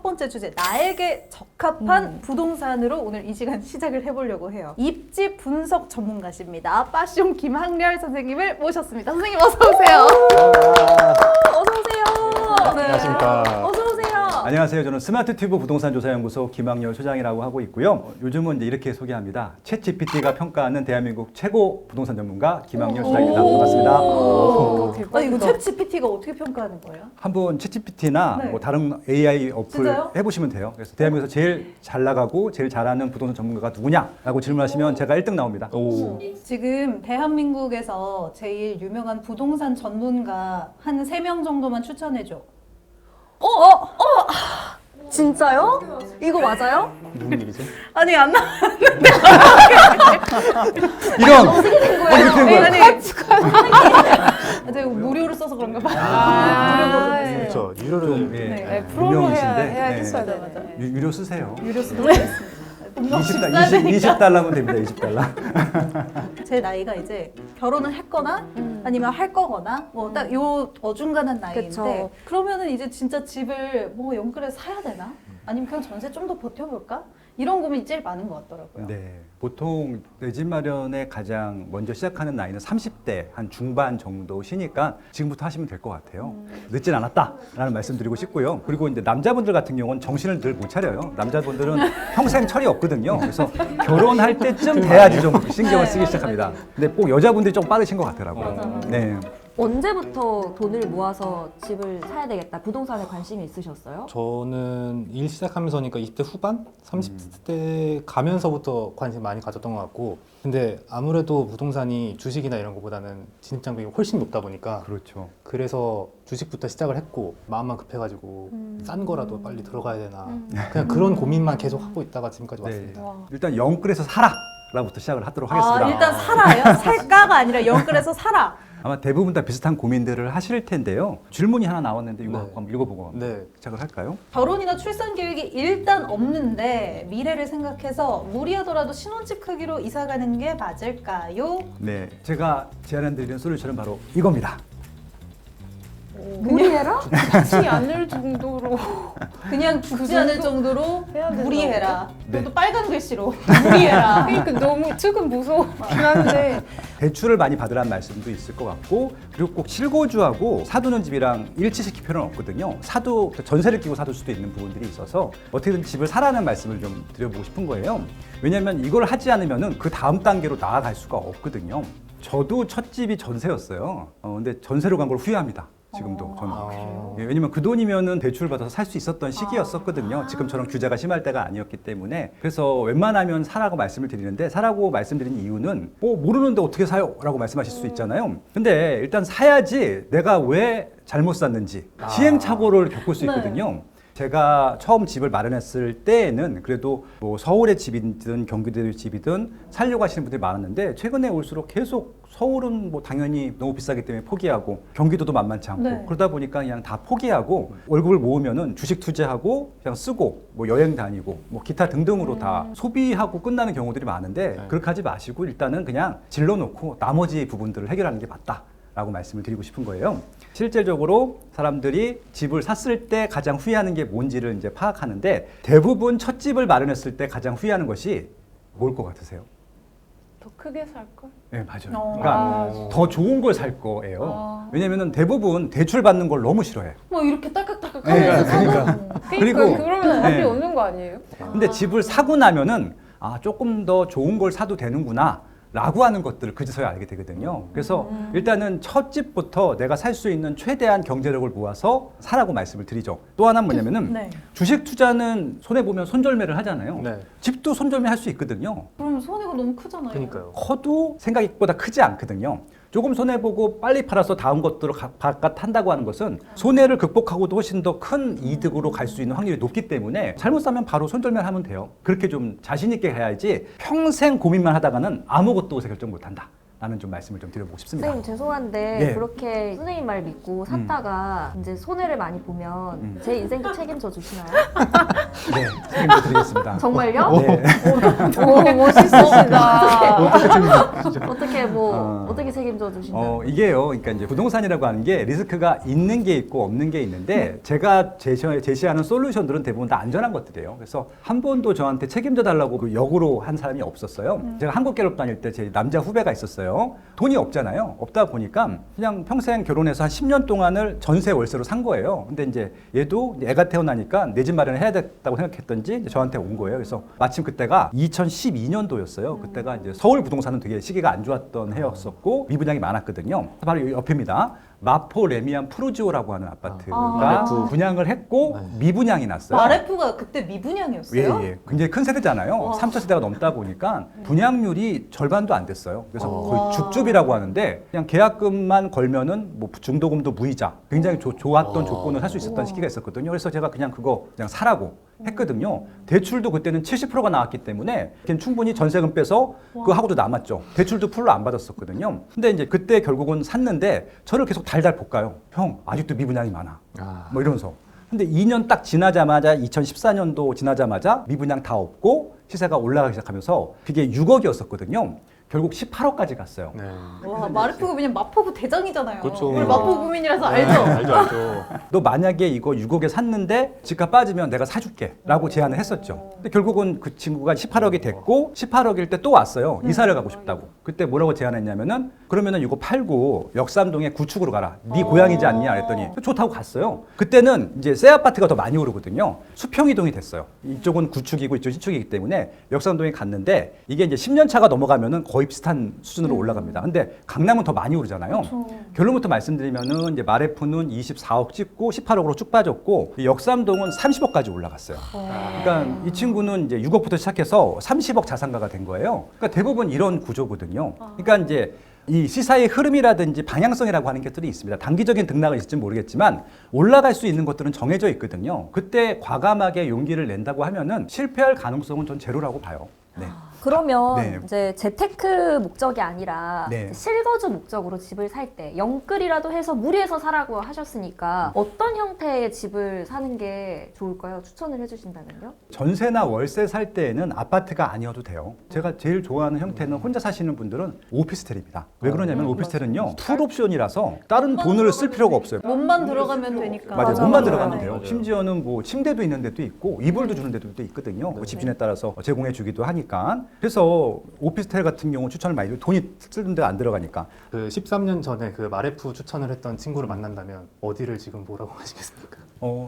첫 번째 주제, 나에게 적합한 부동산으로 오늘 이 시간 시작을 해보려고 해요. 입지 분석 전문가십니다. 빠숑 김학렬 선생님을 모셨습니다. 선생님 어서 오세요. 어서 오세요. 네. 안녕하십니까. 어서 오세요. 안녕하세요. 저는 스마트튜브 부동산조사연구소 김학렬 소장이라고 하고 있고요. 요즘은 이제 이렇게 소개합니다. 챗GPT가 평가하는 대한민국 최고 부동산 전문가 김학렬 소장입니다. 반갑습니다. 이거 챗GPT가 어떻게 평가하는 거예요? 한번 챗GPT나 네. 뭐 다른 AI 어플 진짜요? 해보시면 돼요. 그래서 대한민국에서 제일 잘 나가고 제일 잘하는 부동산 전문가가 누구냐라고 질문하시면 제가 1등 나옵니다. 지금 대한민국에서 제일 유명한 부동산 전문가 한 3명 정도만 추천해줘. 진짜요? 이거 맞아요? 무슨 일이죠? 아니 안 나. 이런! 어떻게 된 거예요? 제가 무료로 써서 그런가 봐요. 그렇죠. 유료를 좀 네. 프로모 유명이신데 해야겠어요. 맞아, 맞아. 유료 쓰세요. 유료 쓰도록 하겠습니다. 20달러면 됩니다. 20달러. 제 나이가 이제 결혼을 했거나 아니면 할 거거나 뭐 딱 요 어중간한 나이인데 그쵸. 그러면은 이제 진짜 집을 뭐 연끌해서 사야 되나? 아니면 그냥 전세 좀 더 버텨볼까? 이런 고민이 제일 많은 것 같더라고요. 네, 보통 내 집 마련에 가장 먼저 시작하는 나이는 30대 한 중반 정도시니까 지금부터 하시면 될 것 같아요. 늦진 않았다라는 말씀드리고 싶고요. 그리고 이제 남자분들 같은 경우는 정신을 늘 못 차려요. 남자분들은 평생 철이 없거든요. 그래서 결혼할 때쯤 돼야지 좀 신경을 쓰기 시작합니다. 근데 꼭 여자분들이 좀 빠르신 것 같더라고요. 네. 언제부터 돈을 모아서 집을 사야 되겠다, 부동산에 관심이 있으셨어요? 저는 일 시작하면서니까 20대 후반? 30대 가면서부터 관심 많이 가졌던 것 같고, 근데 아무래도 부동산이 주식이나 이런 것보다는 진입장벽이 훨씬 높다 보니까 그렇죠. 그래서 주식부터 시작을 했고 마음만 급해가지고 싼 거라도 빨리 들어가야 되나 그냥 그런 고민만 계속 하고 있다가 지금까지 네. 왔습니다. 일단 영끌에서 살아라부터 시작을 하도록 하겠습니다. 일단 살아요? 살까가 아니라 연끌해서 살아. 아마 대부분 다 비슷한 고민들을 하실 텐데요. 질문이 하나 나왔는데 이거 네. 한번 읽어보고 네. 시작을 할까요? 결혼이나 출산 계획이 일단 없는데 미래를 생각해서 무리하더라도 신혼집 크기로 이사 가는 게 맞을까요? 네, 제가 제안해드리는 솔루션은 바로 이겁니다. 무리해라? 죽지 않을 정도로 그냥 죽지 않을 정도로 해야 된다고? 무리해라. 네. 그것도 빨간 글씨로 무리해라. 그러니까 너무 조금 무서웠긴 한데 대출을 많이 받으라는 말씀도 있을 것 같고, 그리고 꼭 실거주하고 사두는 집이랑 일치시킬 필요는 없거든요. 사도 전세를 끼고 사둘 수도 있는 부분들이 있어서 어떻게든 집을 사라는 말씀을 좀 드려보고 싶은 거예요. 왜냐하면 이걸 하지 않으면은 그 다음 단계로 나아갈 수가 없거든요. 저도 첫 집이 전세였어요. 근데 전세로 간 걸 후회합니다. 지금도 저는. 예, 왜냐면 그 돈이면은 대출을 받아서 살 수 있었던 시기였었거든요. 지금처럼 규제가 심할 때가 아니었기 때문에. 그래서 웬만하면 사라고 말씀을 드리는데, 사라고 말씀드린 이유는 모르는데 어떻게 사요? 라고 말씀하실 수 있잖아요. 근데 일단 사야지 내가 왜 잘못 샀는지 시행착오를 겪을 수 있거든요. 제가 처음 집을 마련했을 때에는 그래도 뭐 서울의 집이든 경기도의 집이든 살려고 하시는 분들이 많았는데, 최근에 올수록 계속 서울은 뭐 당연히 너무 비싸기 때문에 포기하고 경기도도 만만치 않고 네. 그러다 보니까 그냥 다 포기하고 월급을 모으면은 주식 투자하고 그냥 쓰고 뭐 여행 다니고 뭐 기타 등등으로 다 소비하고 끝나는 경우들이 많은데, 그렇게 하지 마시고 일단은 그냥 질러놓고 나머지 부분들을 해결하는 게 맞다 라고 말씀을 드리고 싶은 거예요. 실제적으로 사람들이 집을 샀을 때 가장 후회하는 게 뭔지를 이제 파악하는데, 대부분 첫 집을 마련했을 때 가장 후회하는 것이 뭘 것 같으세요? 더 크게 살 걸. 네, 맞아요. 그러니까 더 좋은 걸 살 거예요. 아. 왜냐면은 대부분 대출 받는 걸 너무 싫어해. 뭐 이렇게 딸깍딸깍 네, 하면서 그러니까. 그러니까 그러면 답이 네. 오는 거 아니에요? 근데 집을 사고 나면은 조금 더 좋은 걸 사도 되는구나 라고 하는 것들을 그제서야 알게 되거든요. 그래서 일단은 첫 집부터 내가 살 수 있는 최대한 경제력을 모아서 사라고 말씀을 드리죠. 또 하나는 뭐냐면은 네. 주식 투자는 손해보면 손절매를 하잖아요. 네. 집도 손절매 할 수 있거든요. 그럼 손해가 너무 크잖아요. 그러니까요. 커도 생각보다 크지 않거든요. 조금 손해보고 빨리 팔아서 다음 것들을 바깥 한다고 하는 것은 손해를 극복하고도 훨씬 더 큰 이득으로 갈 수 있는 확률이 높기 때문에 잘못 사면 바로 손절만 하면 돼요. 그렇게 좀 자신 있게 해야지 평생 고민만 하다가는 아무것도 결정 못 한다 라는 좀 말씀을 좀 드려보고 싶습니다. 선생님 죄송한데 예. 그렇게 선생님 말 믿고 샀다가 이제 손해를 많이 보면 제 인생도 책임져 주시나요? 네, 책임져 드리겠습니다. 정말요? 네. 오, 멋있으시다. 어떻게 어떻게 책임져 주신다요? 이게요. 그러니까 이제 부동산이라고 하는 게 리스크가 있는 게 있고 없는 게 있는데 제가 제시하는 솔루션들은 대부분 다 안전한 것들이에요. 그래서 한 번도 저한테 책임져 달라고 그 역으로 한 사람이 없었어요. 제가 한국갤럽 다닐 때 제 남자 후배가 있었어요. 돈이 없잖아요. 없다 보니까 그냥 평생 결혼해서 한 10년 동안을 전세 월세로 산 거예요. 근데 이제 얘도 애가 태어나니까 내 집 마련을 해야 됐다고 생각했던지 이제 저한테 온 거예요. 그래서 마침 그때가 2012년도였어요. 그때가 이제 서울 부동산은 되게 시기가 안 좋았던 해였었고 미분양이 많았거든요. 바로 여기 옆입니다. 마포 레미안 프루지오라고 하는 아파트가 분양을 했고 미분양이 났어요. 마레프가 그때 미분양이었어요? 예. 굉장히 큰 세대잖아요. 3차 세대가 넘다 보니까 분양률이 절반도 안 됐어요. 그래서 거의 줍줍이라고 하는데 그냥 계약금만 걸면은 뭐 중도금도 무이자 굉장히 좋았던 조건을 살 수 있었던 시기가 있었거든요. 그래서 제가 그냥 그거 그냥 사라고 했거든요. 대출도 그때는 70%가 나왔기 때문에 충분히 전세금 빼서 그거 하고도 남았죠. 대출도 풀로 안 받았었거든요. 근데 이제 그때 결국은 샀는데 저를 계속 달달 볶아요. 형, 아직도 미분양이 많아. 뭐 이러면서. 근데 2년 딱 지나자마자 2014년도 지나자마자 미분양 다 없고 시세가 올라가기 시작하면서 그게 6억이었었거든요. 결국 18억까지 갔어요. 네. 와, 마레프가 그냥 마포구 대장이잖아요. 그렇죠. 우리 마포 구민이라서 네, 알죠? 알죠. 너 만약에 이거 6억에 샀는데 집값 빠지면 내가 사줄게 라고 제안을 했었죠. 근데 결국은 그 친구가 18억이 됐고 18억일 때 또 왔어요. 이사를 가고 싶다고. 그때 뭐라고 제안했냐면은 그러면은 이거 팔고 역삼동에 구축으로 가라. 네 고향이지 않냐 그랬더니 좋다고 갔어요. 그때는 이제 새 아파트가 더 많이 오르거든요. 수평이동이 됐어요. 이쪽은 구축이고 이쪽은 신축이기 때문에 역삼동에 갔는데 이게 이제 10년 차가 넘어가면은 거의 비슷한 수준으로 올라갑니다. 근데 강남은 더 많이 오르잖아요. 결론부터 말씀드리면은 이제 마레프는 24억 찍고 18억으로 쭉 빠졌고 이 역삼동은 30억까지 올라갔어요. 그러니까 이 친구는 이제 6억부터 시작해서 30억 자산가가 된 거예요. 그러니까 대부분 이런 구조거든요. 그러니까 이제 이 시사의 흐름이라든지 방향성이라고 하는 것들이 있습니다. 단기적인 등락은 있을지 모르겠지만 올라갈 수 있는 것들은 정해져 있거든요. 그때 과감하게 용기를 낸다고 하면은 실패할 가능성은 전 제로라고 봐요. 네. 그러면 네. 이제 재테크 목적이 아니라 네. 이제 실거주 목적으로 집을 살 때 영끌이라도 해서 무리해서 사라고 하셨으니까 어떤 형태의 집을 사는 게 좋을까요? 추천을 해주신다면요? 전세나 월세 살 때에는 아파트가 아니어도 돼요. 제가 제일 좋아하는 형태는 혼자 사시는 분들은 오피스텔입니다. 왜 그러냐면 오피스텔은요 풀옵션이라서 다른 돈을 쓸 필요가 없어요. 몸만 들어가면 되니까. 맞아요. 맞아, 몸만 맞아. 들어가면 네. 돼요. 심지어는 뭐 침대도 있는 데도 있고 이불도 주는 데도 있거든요. 뭐 집주인에 따라서 제공해 주기도 하니까. 그래서 오피스텔 같은 경우 추천을 많이 해요. 돈이 쓰는 데가 안 들어가니까. 그 13년 전에 그 마레프 추천을 했던 친구를 만난다면 어디를 지금 뭐라고 하시겠습니까?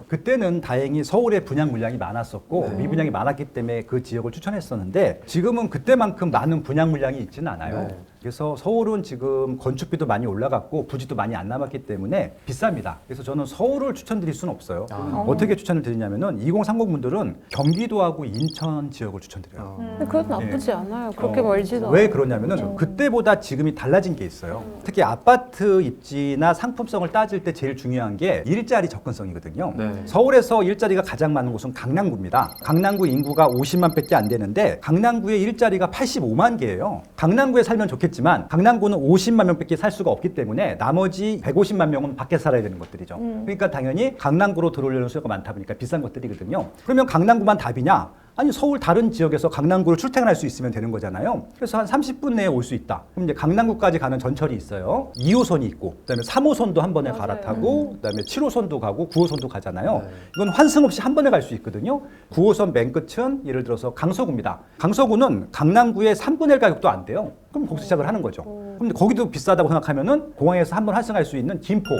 그때는 다행히 서울에 분양 물량이 많았었고 미분양이 많았기 때문에 그 지역을 추천했었는데 지금은 그때만큼 많은 분양 물량이 있지는 않아요. 네. 그래서 서울은 지금 건축비도 많이 올라갔고 부지도 많이 안 남았기 때문에 비쌉니다. 그래서 저는 서울을 추천드릴 수는 없어요. 어떻게 추천을 드리냐면은 2030 분들은 경기도하고 인천 지역을 추천드려요. 근데 그건 나쁘지 않아요. 그렇게 멀지도 왜 않아요. 그러냐면은 그때보다 지금이 달라진 게 있어요. 특히 아파트 입지나 상품성을 따질 때 제일 중요한 게 일자리 접근성이거든요. 네. 서울에서 일자리가 가장 많은 곳은 강남구입니다. 강남구 인구가 50만 밖에 안 되는데 강남구의 일자리가 85만 개예요. 강남구에 살면 좋겠지만 강남구는 50만 명밖에 살 수가 없기 때문에 나머지 150만 명은 밖에 살아야 되는 것들이죠. 그러니까 당연히 강남구로 들어오려는 수요가 많다 보니까 비싼 것들이거든요. 그러면 강남구만 답이냐? 아니 서울 다른 지역에서 강남구로 출퇴근할 수 있으면 되는 거잖아요. 그래서 한 30분 내에 올 수 있다. 그럼 이제 강남구까지 가는 전철이 있어요. 2호선이 있고 그다음에 3호선도 한 번에 갈아타고 그다음에 7호선도 가고 9호선도 가잖아요. 네. 이건 환승 없이 한 번에 갈 수 있거든요. 9호선 맨 끝은 예를 들어서 강서구입니다. 강서구는 강남구의 3분의 1 가격도 안 돼요. 그럼 거기서 시작을 하는 거죠. 근데 거기도 비싸다고 생각하면은 공항에서 한 번 환승할 수 있는 김포,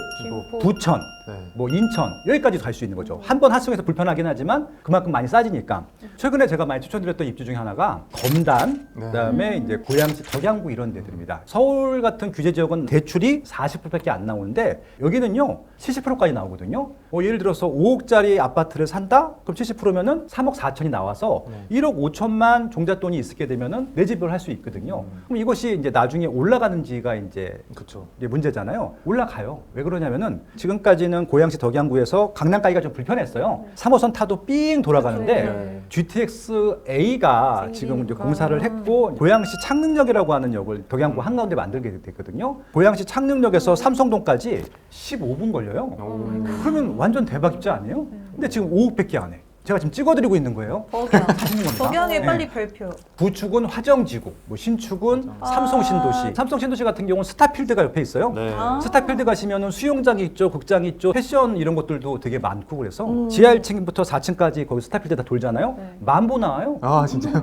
부천, 네. 뭐 인천 여기까지 갈 수 있는 거죠. 한 번 환승해서 불편하긴 하지만 그만큼 많이 싸지니까. 최근에 제가 많이 추천드렸던 입지 중에 하나가 검단, 네. 그다음에 이제 고양시 덕양구 이런 데들입니다. 서울 같은 규제 지역은 대출이 40%밖에 안 나오는데 여기는요 70%까지 나오거든요. 뭐 예를 들어서 5억짜리 아파트를 산다? 그럼 70%면은 3억 4천이 나와서 1억 5천만 종잣돈이 있게 되면은 내 집을 할 수 있거든요. 그럼 이것이 이제 나중에 올라가는지가 이제 그렇죠. 이게 문제잖아요. 올라가요. 왜 그러냐면은 지금까지는 고양시 덕양구에서 강남 가기가 좀 불편했어요. 3호선 타도 삥 돌아가는데 네. GTX-A가 지금 이제 공사를 했고 고양시 창릉역이라고 하는 역을 덕양구 한가운데 만들게 됐거든요. 고양시 창릉역에서 삼성동까지 15분 걸려요. 그러면 완전 대박입지 아니에요? 근데 지금 5억밖에 안 해. 제가 지금 찍어드리고 있는 거예요. 덕양. 사시는 겁니다. 덕양에 네. 빨리 별표. 부축은 화정지구, 뭐 신축은 삼성신도시. 삼성신도시 같은 경우는 스타필드가 옆에 있어요. 네. 스타필드 가시면은 수영장이 있죠, 극장이 있죠, 패션 이런 것들도 되게 많고 그래서 지하 1층부터 4층까지 거기 스타필드 다 돌잖아요. 네. 만보 나와요. 아 진짜요?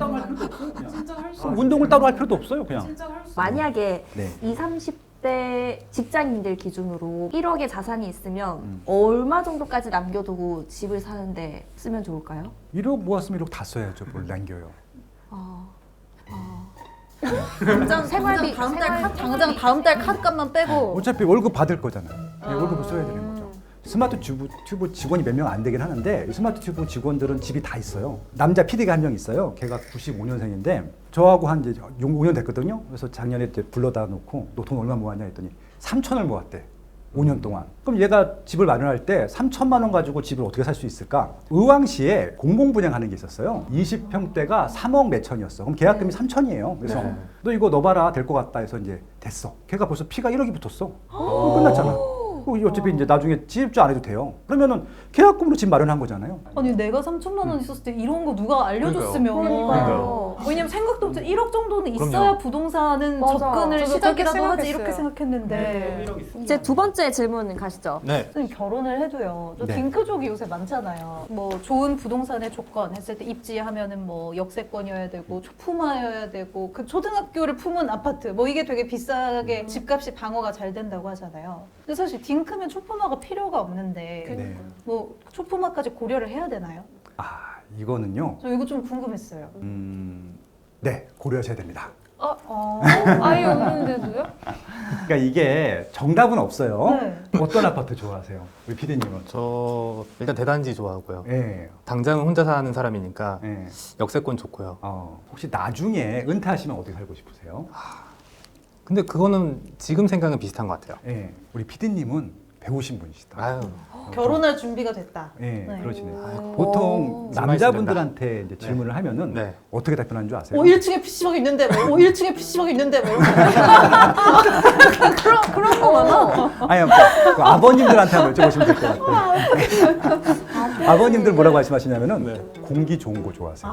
운동을 따로 할 필요도 없어요, 그냥. 만약에 네. 20, 30대 직장인들 기준으로 1억의 자산이 있으면 얼마 정도까지 남겨두고 집을 사는데 쓰면 좋을까요? 1억 모았으면 1억 다 써야죠, 뭘 남겨요. 생활비, 당장 다음 달 카드값만 빼고. 어차피 월급 받을 거잖아요. 네, 월급을 써야 되는 거죠. 스마트 튜브 직원이 몇 명 안 되긴 하는데 이 스마트 튜브 직원들은 집이 다 있어요. 남자 PD가 한 명 있어요. 걔가 95년생인데 저하고 한 이제 5년 됐거든요. 그래서 작년에 이제 불러다 놓고 너 돈 얼마 모았냐 했더니 3천을 모았대. 5년 동안. 그럼 얘가 집을 마련할 때 3천만 원 가지고 집을 어떻게 살 수 있을까? 의왕시에 공공분양하는 게 있었어요. 20평대가 3억 몇천이었어. 그럼 계약금이 3천이에요. 그래서 네. 너 이거 넣어봐라 될 것 같다 해서 이제 됐어. 걔가 벌써 피가 1억이 붙었어. 그럼 끝났잖아. 어차피 이제 나중에 집주 안 해도 돼요. 그러면은 계약금으로 집 마련한 거잖아요. 아니 내가 3천만 원 있었을 때 이런 거 누가 알려줬으면. 그러니까요. 왜냐면 생각도 못해 1억 정도는 그럼요. 있어야 부동산은 맞아. 접근을 저도 시작이라도 그렇게 하지 이렇게 생각했어요. 생각했는데. 이제 두 번째 질문 가시죠. 네. 선생님 결혼을 해도요. 또 네. 딩크족이 요새 많잖아요. 뭐 좋은 부동산의 조건 했을 때 입지하면은 뭐 역세권이어야 되고 초품화여야 되고 그 초등학교를 품은 아파트 뭐 이게 되게 비싸게 집값이 방어가 잘 된다고 하잖아요. 근데 사실 딩크면 초품화가 필요가 없는데 네. 뭐 초품화까지 고려를 해야 되나요? 아, 이거는요. 저 이거 좀 궁금했어요. 네, 고려하셔야 됩니다. 아예 없는데도요? 그러니까 이게 정답은 없어요. 네. 어떤 아파트 좋아하세요? 우리 피디님은? 저 일단 대단지 좋아하고요. 예. 당장은 혼자 사는 사람이니까 예. 역세권 좋고요. 혹시 나중에 은퇴하시면 어떻게 살고 싶으세요? 근데 그거는 지금 생각은 비슷한 것 같아요. 예. 우리 피디님은 배우신 분이시다. 아유. 결혼할 준비가 됐다. 예, 네. 그러시네요. 보통 무슨 남자분들한테 이제 질문을 하면은 네. 어떻게 답변하는 줄 아세요? 1층에 PC방 있는데 뭐 1층에 PC방 있는데 뭐 그런 거 많아. 아니, 그 아버님들한테 한번 여쭤보시면 될 것 같아요. 아버님들 뭐라고 말씀하시냐면은 네. 공기 좋은 곳 좋아하세요.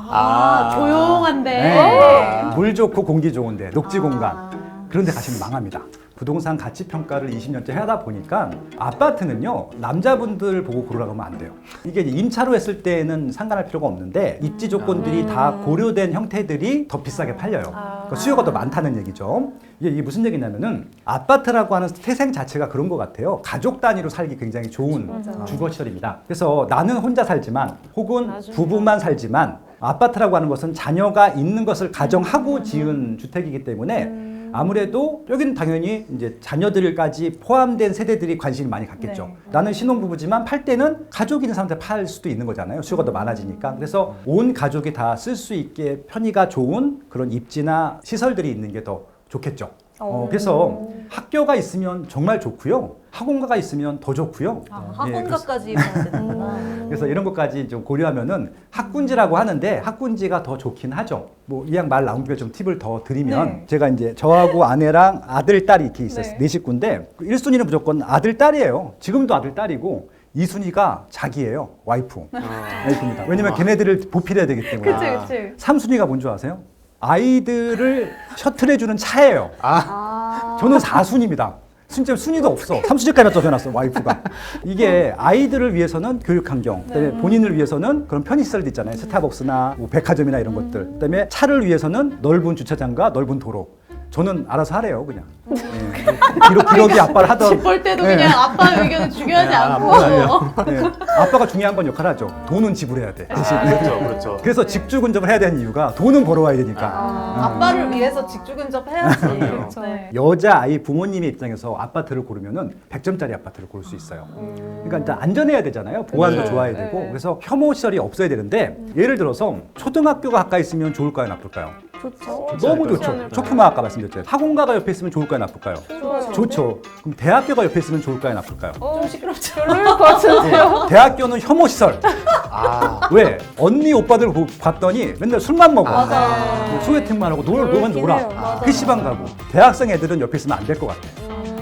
조용한데. 네. 물 좋고 공기 좋은데 녹지 공간 그런 데 가시면 망합니다. 부동산 가치 평가를 20년째 하다 보니까 아파트는요 남자분들 보고 고르라고 하면 안 돼요. 이게 이제 임차로 했을 때는 상관할 필요가 없는데 입지 조건들이 다 고려된 형태들이 더 비싸게 팔려요. 그러니까 수요가 더 많다는 얘기죠. 이게 무슨 얘기냐면은 아파트라고 하는 태생 자체가 그런 것 같아요. 가족 단위로 살기 굉장히 좋은 주거 시설입니다. 그래서 나는 혼자 살지만 혹은 나중에. 부부만 살지만 아파트라고 하는 것은 자녀가 있는 것을 가정하고 지은 주택이기 때문에 아무래도 여기는 당연히 이제 자녀들까지 포함된 세대들이 관심이 많이 갖겠죠. 네. 나는 신혼부부지만 팔 때는 가족이 있는 사람한테 팔 수도 있는 거잖아요. 수요가 더 많아지니까. 그래서 온 가족이 다 쓸 수 있게 편의가 좋은 그런 입지나 시설들이 있는 게 더 좋겠죠. 그래서 학교가 있으면 정말 좋고요. 학원가가 있으면 더 좋고요. 학원가까지 봐야 되는구나. 그래서 이런 것까지 좀 고려하면은 학군지라고 하는데 학군지가 더 좋긴 하죠. 뭐 이 양 말 나온 김에 좀 팁을 더 드리면 네. 제가 이제 저하고 아내랑 아들, 딸이 이렇게 있었어요. 네. 네 식구인데 1순위는 무조건 아들, 딸이에요. 지금도 아들, 딸이고 2순위가 자기예요. 와이프입니다. 왜냐면 걔네들을 보필해야 되기 때문에. 그치. 3순위가 뭔 줄 아세요? 아이들을 셔틀해주는 차예요. 저는 4순위입니다. 진짜 순위도 없어. 3순위까지 적어놨어, 와이프가. 이게 아이들을 위해서는 교육 환경, 그다음에 본인을 위해서는 그런 편의시설도 있잖아요. 스타벅스나 뭐 백화점이나 이런 것들. 그다음에 차를 위해서는 넓은 주차장과 넓은 도로. 저는 알아서 하래요, 그냥. 기러기 아빠를 하던. 집 볼 때도 네. 그냥 아빠 의견을 중요하지 않고. 네, 아빠가 중요한 건 역할을 하죠. 돈은 지불해야 돼. 그렇죠, 그렇죠. 그래서 직주근접을 해야 되는 이유가 돈은 벌어와야 되니까. 아빠를 위해서 직주근접 해야지. 그렇죠. 네. 여자 아이 부모님의 입장에서 아파트를 고르면은 100점짜리 아파트를 고를 수 있어요. 그러니까 일단 안전해야 되잖아요. 보안도 네. 좋아야 되고. 그래서 혐오 시설이 없어야 되는데 예를 들어서 초등학교가 가까이 있으면 좋을까요, 나쁠까요? 좋죠. 너무 좋죠. 초품화 아까 말씀드렸잖아요. 학원가가 옆에 있으면 좋을까요, 나쁠까요? 좋죠. 그럼 대학교가 옆에 있으면 좋을까요, 나쁠까요? 좀 시끄럽죠. 별로일 것 같은데요? 대학교는 혐오 시설. 왜? 언니 오빠들 봤더니 맨날 술만 먹어. 맞아. 소개팅만 하고 놀면 그렇긴 놀아. 해요. 맞아. PC방 가고. 대학생 애들은 옆에 있으면 안 될 것 같아.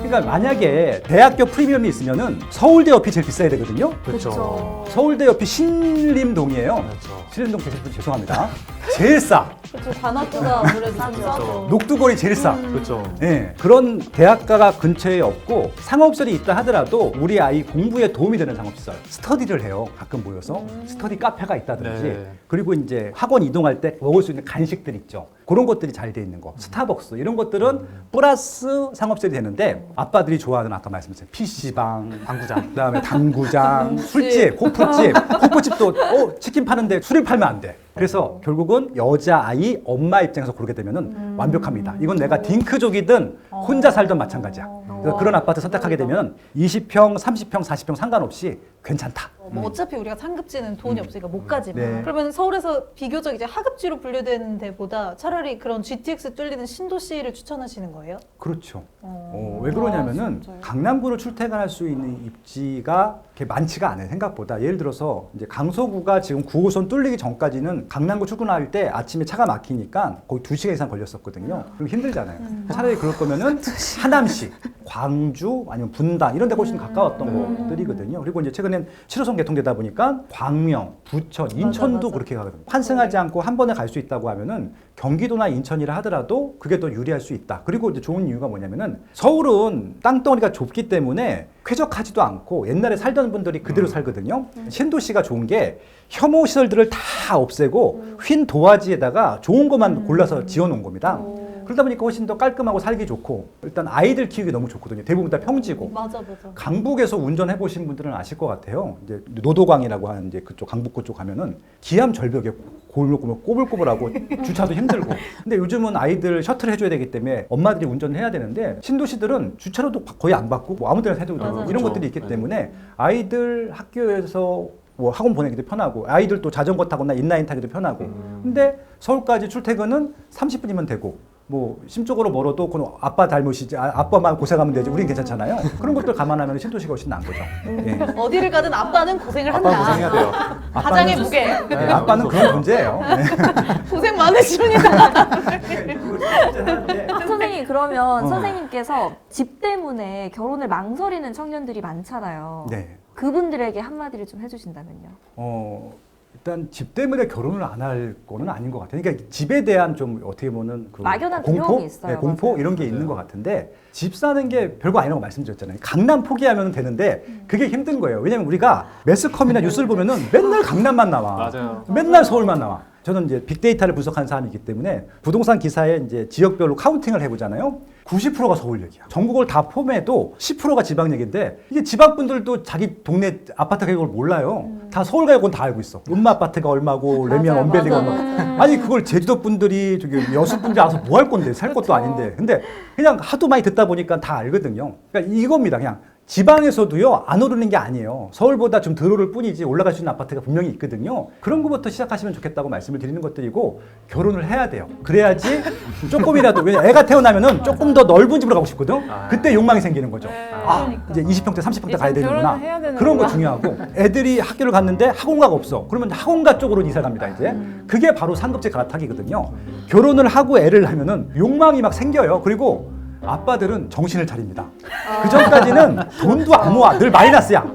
그러니까 만약에 대학교 프리미엄이 있으면은 서울대 옆이 제일 비싸야 되거든요. 그렇죠. 서울대 옆이 신림동이에요. 그렇죠. 신림동 계실 분 죄송합니다. 제일 싸. 그렇죠. 단학교가 아무래도 좀 싸고. 녹두거리 제일 싸. 그렇죠. 예, 그런 대학가가 근처에 없고 상업시설이 있다 하더라도 우리 아이 공부에 도움이 되는 상업시설 스터디를 해요. 가끔 모여서 스터디 카페가 있다든지 네. 그리고 이제 학원 이동할 때 먹을 수 있는 간식들 있죠. 그런 것들이 잘 돼 있는 거 스타벅스 이런 것들은 플러스 상업시설이 되는데 아빠들이 좋아하는 아까 말씀드린 PC방, 당구장. 그다음에 당구장, 술집, 호프집도 치킨 파는데 술을 팔면 안 돼. 그래서 결국은 여자 아이 엄마 입장에서 고르게 되면은 완벽합니다. 이건 내가 딩크족이든 혼자 살던 마찬가지야. 그래서 그런 아파트 선택하게 되면 20평, 30평, 40평 상관없이 괜찮다. 뭐 어차피 우리가 상급지는 돈이 없으니까 못 가지만 네. 그러면 서울에서 비교적 이제 하급지로 분류되는 데보다 차라리 그런 GTX 뚫리는 신도시를 추천하시는 거예요? 그렇죠. 왜 그러냐면은 진짜요? 강남구로 출퇴근할 수 있는 입지가 그렇게 많지가 않아요. 생각보다. 예를 들어서 이제 강서구가 지금 9호선 뚫리기 전까지는 강남구 출근할 때 아침에 차가 막히니까 거의 2시간 이상 걸렸었거든요. 그럼 힘들잖아요. 차라리 그럴 거면은 하남시, 광주 아니면 분당 이런 데 훨씬 가까웠던 것들이거든요. 그리고 이제 최근엔 7호선 개통되다 보니까 광명, 부천, 인천도 맞아. 그렇게 가거든요. 환승하지 않고 한 번에 갈 수 있다고 하면은 경기도나 인천이라 하더라도 그게 더 유리할 수 있다. 그리고 이제 좋은 이유가 뭐냐면은 서울은 땅덩어리가 좁기 때문에 쾌적하지도 않고 옛날에 살던 분들이 그대로 살거든요. 신도시가 좋은 게 혐오 시설들을 다 없애고 휜 도화지에다가 좋은 것만 골라서 지어놓은 겁니다. 그러다 보니까 훨씬 더 깔끔하고 살기 좋고 일단 아이들 키우기 너무 좋거든요. 대부분 다 평지고. 맞아. 강북에서 운전해 보신 분들은 아실 것 같아요. 이제 노도강이라고 하는 이제 그쪽 강북구 쪽 가면은 기암 절벽에 꼬불꼬불하고 주차도 힘들고. 근데 요즘은 아이들 셔틀 해줘야 되기 때문에 엄마들이 운전해야 되는데 신도시들은 주차료도 거의 안 받고 뭐 아무 데나 해도 되고 맞아. 이런 그렇죠. 것들이 있기 네. 때문에 아이들 학교에서 뭐 학원 보내기도 편하고 아이들 또 자전거 타거나 인라인 타기도 편하고. 근데 서울까지 출퇴근은 30분이면 되고. 뭐 심적으로 멀어도 그건 아빠 닮으시지 아빠만 고생하면 되지 우린 괜찮잖아요. 그런 것들 감안하면 신도시가 훨씬 나은 거죠. 예. 어디를 가든 아빠는 고생을 아빠 한다. 고생해야 돼요. 가장의 무게. 네, 아빠는 그런 문제예요. 고생 많으십니다. 선생님 그러면 선생님께서 집 때문에 결혼을 망설이는 청년들이 많잖아요. 네. 그분들에게 한마디를 좀 해주신다면요. 일단 집 때문에 결혼을 안 할 거는 아닌 것 같아요. 그러니까 집에 대한 좀 어떻게 보면 그 막연한 공포, 두려움이 있어요. 네, 공포 맞아요. 이런 게 있는 것 같은데 집 사는 게 별거 아니라고 말씀드렸잖아요. 강남 포기하면 되는데 그게 힘든 거예요. 왜냐면 우리가 매스컴이나 뉴스를 보면은 맨날 강남만 나와. 맞아요. 맨날 서울만 나와. 저는 이제 빅데이터를 분석하는 사람이기 때문에 부동산 기사에 이제 지역별로 카운팅을 해보잖아요. 90%가 서울 얘기야. 전국을 다 포함해도 10%가 지방 얘기인데 이게 지방 분들도 자기 동네 아파트 가격을 몰라요. 다 서울 가격은 다 알고 있어. 음마 아파트가 얼마고 레미안 맞아요, 원밸리가 맞아요. 얼마고. 아니 그걸 제주도 분들이 저기 여수 분들이 와서 뭐 할 건데 살 것도 아닌데. 근데 그냥 하도 많이 듣다 보니까 다 알거든요. 그러니까 이겁니다. 그냥 지방에서도요 안 오르는 게 아니에요. 서울보다 좀 덜 오를 뿐이지 올라갈 수 있는 아파트가 분명히 있거든요. 그런 것부터 시작하시면 좋겠다고 말씀을 드리는 것들이고 결혼을 해야 돼요. 그래야지 조금이라도 왜냐 애가 태어나면은 조금 더 넓은 집으로 가고 싶거든. 그때 욕망이 생기는 거죠. 아 이제 20평대 30평대 가야 되는구나. 결혼을 해야 되는구나. 그런 거 중요하고 애들이 학교를 갔는데 학원가가 없어. 그러면 학원가 쪽으로 이사 갑니다 이제. 그게 바로 상급지 갈아타기거든요. 결혼을 하고 애를 하면은 욕망이 막 생겨요. 그리고 아빠들은 정신을 차립니다. 그 전까지는 돈도 안 모아. 늘 마이너스야.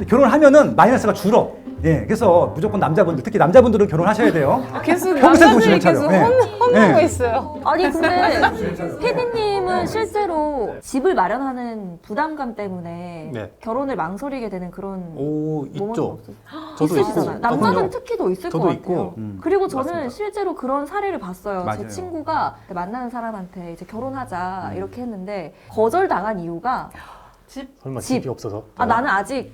결혼하면은 마이너스가 줄어. 예, 그래서 무조건 남자분들, 특히 남자분들은 결혼하셔야 돼요. 계속 평생 남자들이 정신을 차려. 계속 네. 혼나고 네. 있어요. 아니 근데 피디님은 실제로 집을 마련하는 부담감 때문에 네. 결혼을 망설이게 되는 그런 오 있죠. 모먼트 없어요? 저도 있으시잖아요. 있고. 남자는 그럼요. 특히 더 있을 저도 것 있고. 같아요. 음, 그리고 저는 맞습니다. 실제로 그런 사례를 봤어요. 맞아요. 제 친구가 만나는 사람한테 이제 결혼하자 이렇게 했는데 거절당한 이유가 설마 집. 집이 없어서? 나는 아직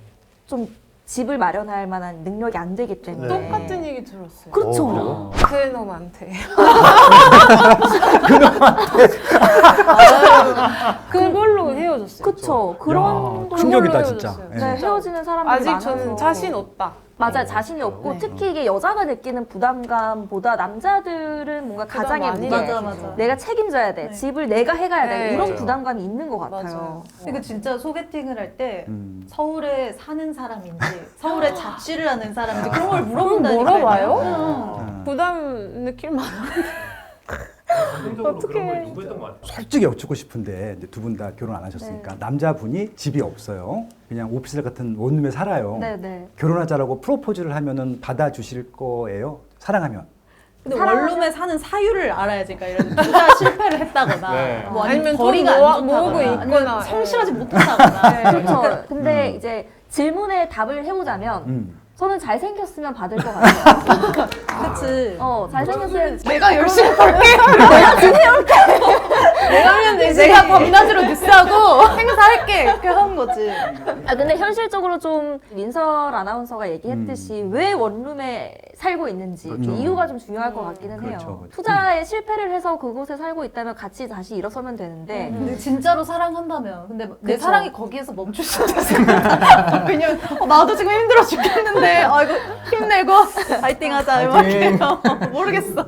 좀 집을 마련할 만한 능력이 안 되기 때문에 똑같은 얘기 들었어요. 그렇죠. 그래요? 그놈한테. 그 그걸로 헤어졌어요. 그쵸. 그런 야, 걸로 충격이다 헤어졌어요. 진짜. 예. 네, 헤어지는 사람들이 아직 많아서 저는 자신 없다. 맞아요. 자신이 없고 네. 특히 이게 여자가 느끼는 부담감보다 남자들은 뭔가 부담 가장의 많이 무게 맞아, 맞아. 내가 책임져야 돼. 네. 집을 내가 해가야 돼. 네. 이런 맞아요. 부담감이 있는 것 같아요. 맞아요. 그러니까 진짜 소개팅을 할 때 음. 서울에 사는 사람인지 서울에 자취를 하는 사람인지 그런 걸 물어본다니까요. 물어봐요? 부담 느낄 만한. 어떡해. 솔직히 여쭙고 싶은데 두 분 다 결혼 안 하셨으니까 남자분이 집이 없어요. 그냥 오피스텔 같은 원룸에 살아요. 네네. 결혼하자라고 프로포즈를 하면은 받아주실 거예요? 사랑하면? 근데 사랑하면- 원룸에 사는 사유를 알아야지. 그러니까 예를 들어 둘 다 실패를 했다거나 네. 뭐 아니면 아니면 돈 거리가 모아- 안 좋다거나 모으고 아니면 있거나. 성실하지 못한다거나 그렇죠. 근데 이제 질문에 답을 해보자면 저는 잘생겼으면 받을 것 같아요. 그치. 잘생겼으면 내가 열심히 볼게. 내가 하면 되지. 내가 밤낮으로 뉴스하고 행사할게. 이렇게 하는 거지. 근데 현실적으로 좀 민설 아나운서가 얘기했듯이 왜 원룸에 살고 있는지 그 그렇죠. 이유가 좀 중요할 것 같기는 그렇죠, 해요. 그렇죠. 투자에 실패를 해서 그곳에 살고 있다면 같이 다시 일어서면 되는데 근데 진짜로 사랑한다면 근데 내 그쵸. 사랑이 거기에서 멈출 수도 있을 것 같아. 그냥 나도 지금 힘들어 죽겠는데 아이고 힘내고 파이팅하자 파이팅. 이렇게 모르겠어.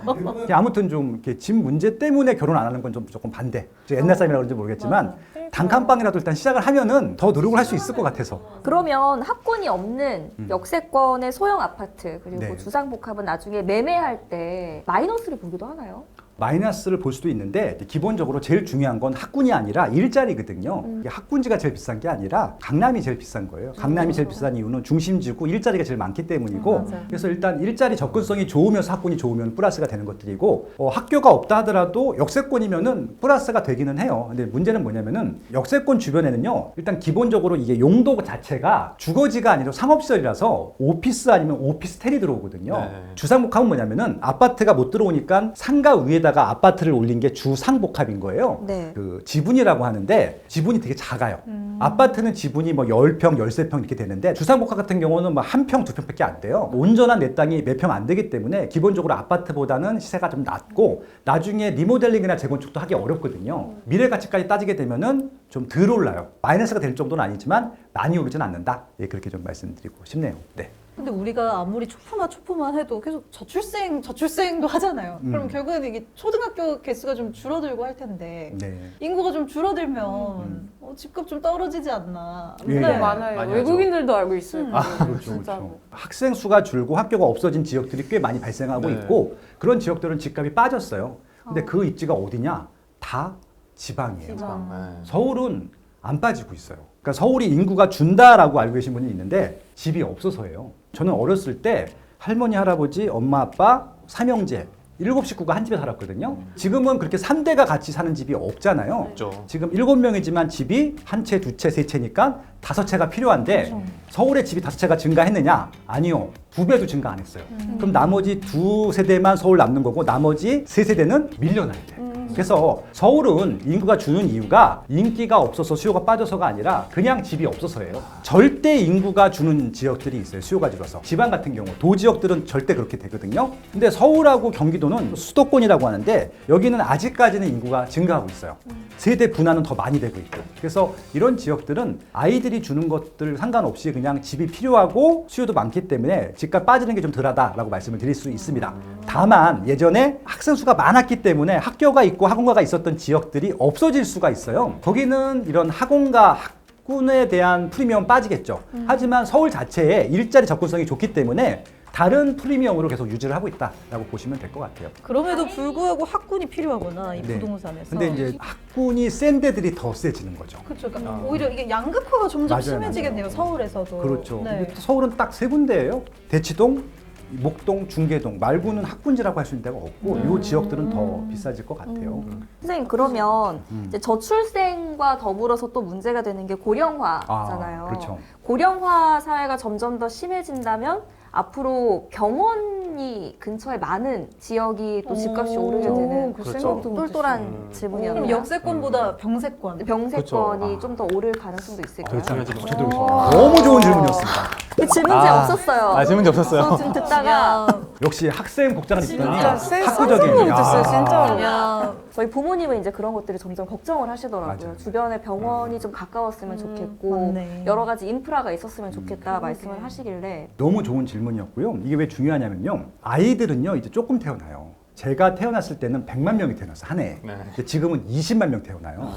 아무튼 좀 이렇게 집 문제 때문에 결혼 안 하는 건 좀 무조건 반대. 옛날 사람이라 그런지 모르겠지만 단칸방이라도 일단 시작을 하면은 더 노력을 할 수 있을 것 같아서. 그러면 학군이 없는 역세권의 소형 아파트 그리고 네. 주상복합은 나중에 매매할 때 마이너스를 보기도 하나요? 마이너스를 볼 수도 있는데 기본적으로 제일 중요한 건 학군이 아니라 일자리거든요. 이게 학군지가 제일 비싼 게 아니라 강남이 제일 비싼 거예요. 강남이 제일 비싼 이유는 중심지고 일자리가 제일 많기 때문이고 맞아요. 그래서 일단 일자리 접근성이 좋으면서 학군이 좋으면 플러스가 되는 것들이고 학교가 없다 하더라도 역세권이면은 플러스가 되기는 해요. 근데 문제는 뭐냐면은 역세권 주변에는요. 일단 기본적으로 이게 용도 자체가 주거지가 아니라 상업시설이라서 오피스 아니면 오피스텔이 들어오거든요. 네. 주상복합은 뭐냐면은 아파트가 못 들어오니까 상가 위에다가 아파트를 올린 게 주상복합인 거예요. 네. 그 지분이라고 하는데 지분이 되게 작아요. 아파트는 지분이 뭐 10평, 13평 이렇게 되는데 주상복합 같은 경우는 뭐 1평, 2평밖에 안 돼요. 온전한 내 땅이 몇 평 안 되기 때문에 기본적으로 아파트보다는 시세가 좀 낮고 나중에 리모델링이나 재건축도 하기 어렵거든요. 미래 가치까지 따지게 되면은 좀 덜 올라요. 마이너스가 될 정도는 아니지만 많이 오르진 않는다. 예, 그렇게 좀 말씀드리고 싶네요. 네. 근데 우리가 아무리 초품화 해도 계속 저출생도 하잖아요. 그럼 결국에는 이게 초등학교 개수가 좀 줄어들고 할 텐데 네. 인구가 좀 줄어들면 집값 좀 떨어지지 않나. 예. 네, 네. 많아요. 많이 외국인들도 알고 있어요. 그렇죠, 진짜로. 그렇죠. 학생 수가 줄고 학교가 없어진 지역들이 꽤 많이 발생하고 네. 있고 그런 지역들은 집값이 빠졌어요. 근데 그 입지가 어디냐? 다 지방이에요. 네. 서울은 안 빠지고 있어요. 그러니까 서울이 인구가 준다라고 알고 계신 분이 있는데 집이 없어서예요. 저는 어렸을 때 할머니, 할아버지, 엄마, 아빠, 삼형제 7식구가 한 집에 살았거든요. 지금은 그렇게 3대가 같이 사는 집이 없잖아요. 없죠. 지금 7명이지만 집이 한 채, 두 채, 세 채니까 5채가 필요한데 서울에 집이 5채가 증가했느냐? 아니요. 2배도 증가 안 했어요. 그럼 나머지 2세대만 서울 남는 거고 나머지 3세대는 밀려나야 돼. 그래서 서울은 인구가 주는 이유가 인기가 없어서 수요가 빠져서가 아니라 그냥 집이 없어서예요. 절대 인구가 주는 지역들이 있어요. 수요가 줄어서. 지방 같은 경우 도지역들은 절대 그렇게 되거든요. 근데 서울하고 경기도는 수도권이라고 하는데 여기는 아직까지는 인구가 증가하고 있어요. 세대 분화는 더 많이 되고 있고. 그래서 이런 지역들은 아이들이 주는 것들 상관없이 그냥 집이 필요하고 수요도 많기 때문에 집값 빠지는 게 좀 덜하다라고 말씀을 드릴 수 있습니다. 다만 예전에 학생 수가 많았기 때문에 학교가 있고 학원가가 있었던 지역들이 없어질 수가 있어요. 거기는 이런 학원가 학군에 대한 프리미엄 빠지겠죠. 하지만 서울 자체에 일자리 접근성이 좋기 때문에 다른 프리미엄으로 계속 유지를 하고 있다라고 보시면 될 것 같아요. 그럼에도 불구하고 학군이 필요하구나 이 네. 부동산에서. 근데 이제 학군이 센 데들이 더 세지는 거죠. 그렇죠. 그러니까 오히려 이게 양극화가 점점 맞아요, 심해지겠네요. 맞아요. 서울에서도. 그렇죠. 네. 근데 또 서울은 딱 세 군데예요. 대치동, 목동, 중계동 말고는 학군지라고 할 수 있는 데가 없고 이 지역들은 더 비싸질 것 같아요. 선생님 그러면 이제 저출생과 더불어서 또 문제가 되는 게 고령화잖아요. 그렇죠. 고령화 사회가 점점 더 심해진다면 앞으로 병원이 근처에 많은 지역이 또 집값이 오르게 되는 그 그렇죠. 생각도 똘똘한 그럼 질문이었네요. 역세권보다 병세권. 병세권이 그렇죠. 좀 더 오를 가능성도 있을까요? 되게 중요한 질문. 저도 너무 좋은 질문이었습니다. 그 질문제 없었어요. 아, 질문이 없었어요. 좀 듣다가 역시 학생 복장을 입더니 진짜 센스 학구적인 깜짝 놀랐어요, 진짜로. 야, 저희 부모님은 이제 그런 것들을 점점 걱정을 하시더라고요. 맞아요. 주변에 병원이 좀 가까웠으면 좋겠고 맞네. 여러 가지 인프라가 있었으면 좋겠다 말씀을 하시길래 너무 좋은 질문이었고요. 이게 왜 중요하냐면요. 아이들은요 이제 조금 태어나요. 제가 태어났을 때는 100만 명이 태어났어요, 한 해에. 네. 근데 지금은 20만 명 태어나요.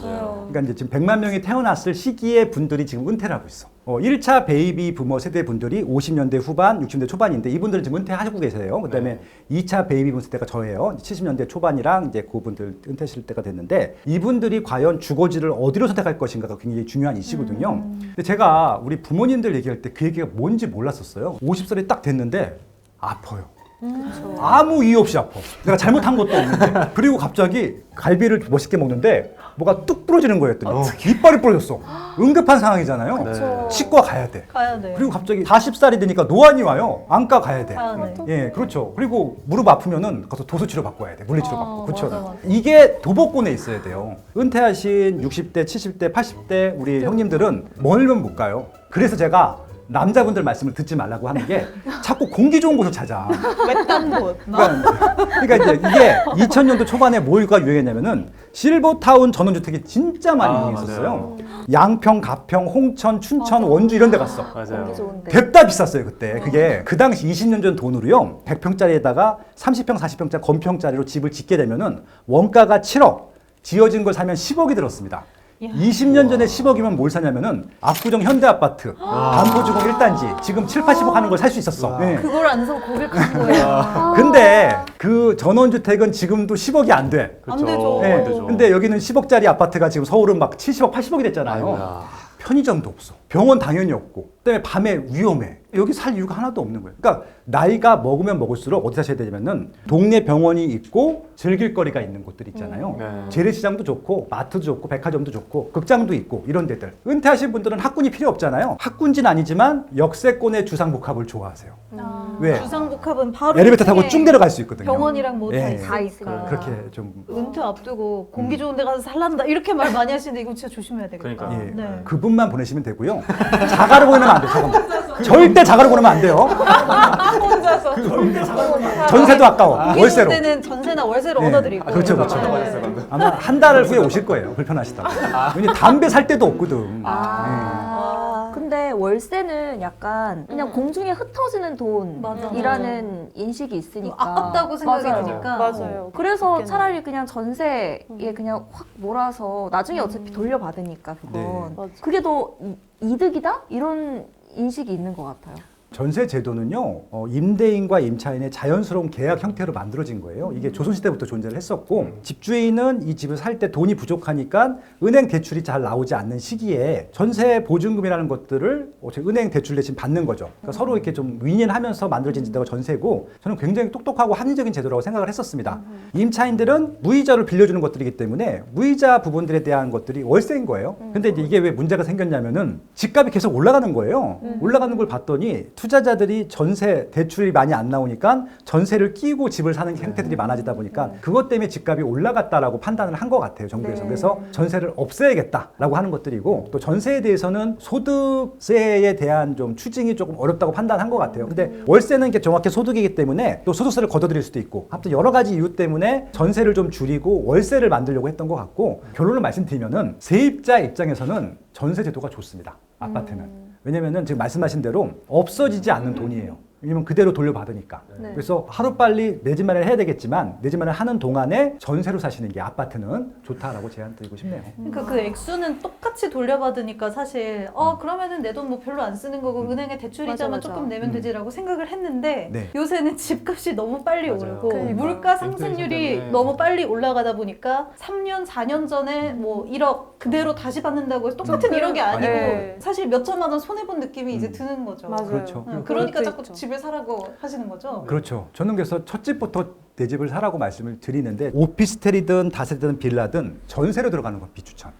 그러니까 이제 지금 100만 명이 태어났을 시기에 분들이 지금 은퇴를 하고 있어. 1차 베이비 부머 세대 분들이 50년대 후반, 60년대 초반인데 이분들은 지금 은퇴하고 계세요. 그다음에 2차 베이비 부머 세대가 저예요. 70년대 초반이랑 이제 그분들 은퇴하실 때가 됐는데 이분들이 과연 주거지를 어디로 선택할 것인가가 굉장히 중요한 이슈거든요. 근데 제가 우리 부모님들 얘기할 때 그 얘기가 뭔지 몰랐었어요. 50살이 딱 됐는데 아파요. 아무 이유 없이 아파. 내가 잘못한 것도 없는데. 그리고 갑자기 갈비를 멋있게 먹는데 뭐가 뚝 부러지는 거였더니 이빨이 부러졌어. 응급한 상황이잖아요. 네. 치과 가야 돼. 가야 돼. 그리고 갑자기 40살이 되니까 노안이 와요. 안과 가야 돼. 가야 돼. 예, 그렇죠. 그리고 무릎 아프면은 가서 도수치료 받고 와야 돼. 물리치료 받고. 그렇죠. 맞아, 맞아. 이게 도보권에 있어야 돼요. 은퇴하신 60대, 70대, 80대 우리 형님들은 멀면 못 가요. 그래서 제가 남자분들 말씀을 듣지 말라고 하는 게 자꾸 공기 좋은 곳을 찾아. 외딴 곳. 그러니까 이제 이게 2000년도 초반에 뭐가 유행했냐면은 실버타운 전원주택이 진짜 많이 유행했었어요. 양평, 가평, 홍천, 춘천, 원주 이런 데 갔어. 맞아요. 공기 좋은데 뎁다 비쌌어요 그때. 그게 그 당시 20년 전 돈으로요 100평짜리에다가 30평, 40평짜리 건평짜리로 집을 짓게 되면은 원가가 7억, 지어진 걸 사면 10억이 들었습니다. 20년 전에 10억이면 뭘 사냐면은 압구정 현대아파트, 반포주공 1단지 지금 7, 80억 하는 걸 살 수 있었어. 네. 그걸 안 사고 거길 간 거예요. 근데 그 전원주택은 지금도 10억이 안 돼. 안 되죠. 네. 안 되죠. 근데 여기는 10억짜리 아파트가 지금 서울은 막 70억, 80억이 됐잖아요. 아이고야. 편의점도 없어. 병원 당연히 없고. 그다음에 밤에 위험해. 여기 살 이유가 하나도 없는 거예요. 그러니까 나이가 먹으면 먹을수록 어디 사셔야 되냐면은 동네 병원이 있고 즐길 거리가 있는 곳들 있잖아요. 네. 재래시장도 좋고 마트도 좋고 백화점도 좋고 극장도 있고 이런 데들. 은퇴하신 분들은 학군이 필요 없잖아요. 학군지는 아니지만 역세권의 주상복합을 좋아하세요. 왜? 주상복합은 바로 엘리베이터 타고 이쪽에 쭉 내려갈 수 있거든요. 병원이랑 뭐 다 예. 있으니까. 다 있으니까. 그렇게 좀 은퇴 앞두고 공기 좋은 데 가서 살란다 이렇게 말 많이 하시는데 이거 진짜 조심해야 되겠다. 그러니까요. 예. 네. 그분만 보내시면 되고요. 자가로 보내면 안 돼요. 잠깐만. 절대 자가로 보내면 안 돼요. 혼자서. 전세도 아까워. 공기 월세로. 좋은 데는 전세나 월세로 네. 얻어드리고. 아, 그렇죠, 그렇죠. 네. 아마 한 달 후에 오실 거예요. 불편하시다고. 왜냐면 담배 살 데도 없거든. 아. 근데 월세는 약간 그냥 공중에 흩어지는 맞아. 돈이라는 인식이 있으니까 아깝다고 생각이 맞아요. 드니까. 맞아요. 그래서 그렇겠네. 차라리 그냥 전세에 그냥 확 몰아서 나중에 어차피 돌려받으니까 그건 네. 맞아. 그게 더 이득이다? 이런 인식이 있는 것 같아요. 전세 제도는요, 임대인과 임차인의 자연스러운 계약 형태로 만들어진 거예요. 이게 조선시대부터 존재를 했었고, 집주인은 이 집을 살 때 돈이 부족하니까 은행 대출이 잘 나오지 않는 시기에 전세 보증금이라는 것들을 은행 대출 대신 받는 거죠. 그러니까 서로 이렇게 좀 윈윈하면서 만들어진 제도가 전세고, 저는 굉장히 똑똑하고 합리적인 제도라고 생각을 했었습니다. 임차인들은 무이자를 빌려주는 것들이기 때문에 무이자 부분들에 대한 것들이 월세인 거예요. 근데 이제 이게 왜 문제가 생겼냐면은 집값이 계속 올라가는 거예요. 올라가는 걸 봤더니 투자자들이 전세 대출이 많이 안 나오니까 전세를 끼고 집을 사는 형태들이 많아지다 보니까 그것 때문에 집값이 올라갔다라고 판단을 한 것 같아요, 정부에서. 네. 그래서 전세를 없애야겠다라고 하는 것들이고, 또 전세에 대해서는 소득세에 대한 좀 추징이 조금 어렵다고 판단한 것 같아요. 근데 월세는 이게 정확히 소득이기 때문에 또 소득세를 걷어들일 수도 있고, 아무튼 여러 가지 이유 때문에 전세를 좀 줄이고 월세를 만들려고 했던 것 같고, 결론을 말씀드리면은 세입자 입장에서는 전세 제도가 좋습니다. 아파트는. 왜냐면은 지금 말씀하신 대로 없어지지 않는 돈이에요. 왜냐면 그대로 돌려받으니까. 네. 그래서 하루빨리 내 집 마련을 해야 되겠지만 내 집 마련을 하는 동안에 전세로 사시는 게 아파트는 좋다라고 제안 드리고 싶네요. 그러니까 그 액수는 똑같이 돌려받으니까 사실 그러면은 내 돈 뭐 별로 안 쓰는 거고 은행에 대출이자만 맞아, 맞아. 조금 내면 되지라고 생각을 했는데 네. 요새는 집값이 너무 빨리 맞아요. 오르고 그러니까. 물가 상승률이 인플레이션 때문에. 너무 빨리 올라가다 보니까 3년, 4년 전에 뭐 1억 그대로 다시 받는다고 해서 똑같은 1억이 아니고 네. 사실 몇 천만 원 손해본 느낌이 이제 드는 거죠. 맞아요. 그렇죠. 그러니까 그럴 자꾸 때 있죠. 집을 사라고 하시는 거죠. 그렇죠. 저는 그래서 첫 집부터 내 집을 사라고 말씀을 드리는데 오피스텔이든 다세대든 빌라든 전세로 들어가는 건 비추천.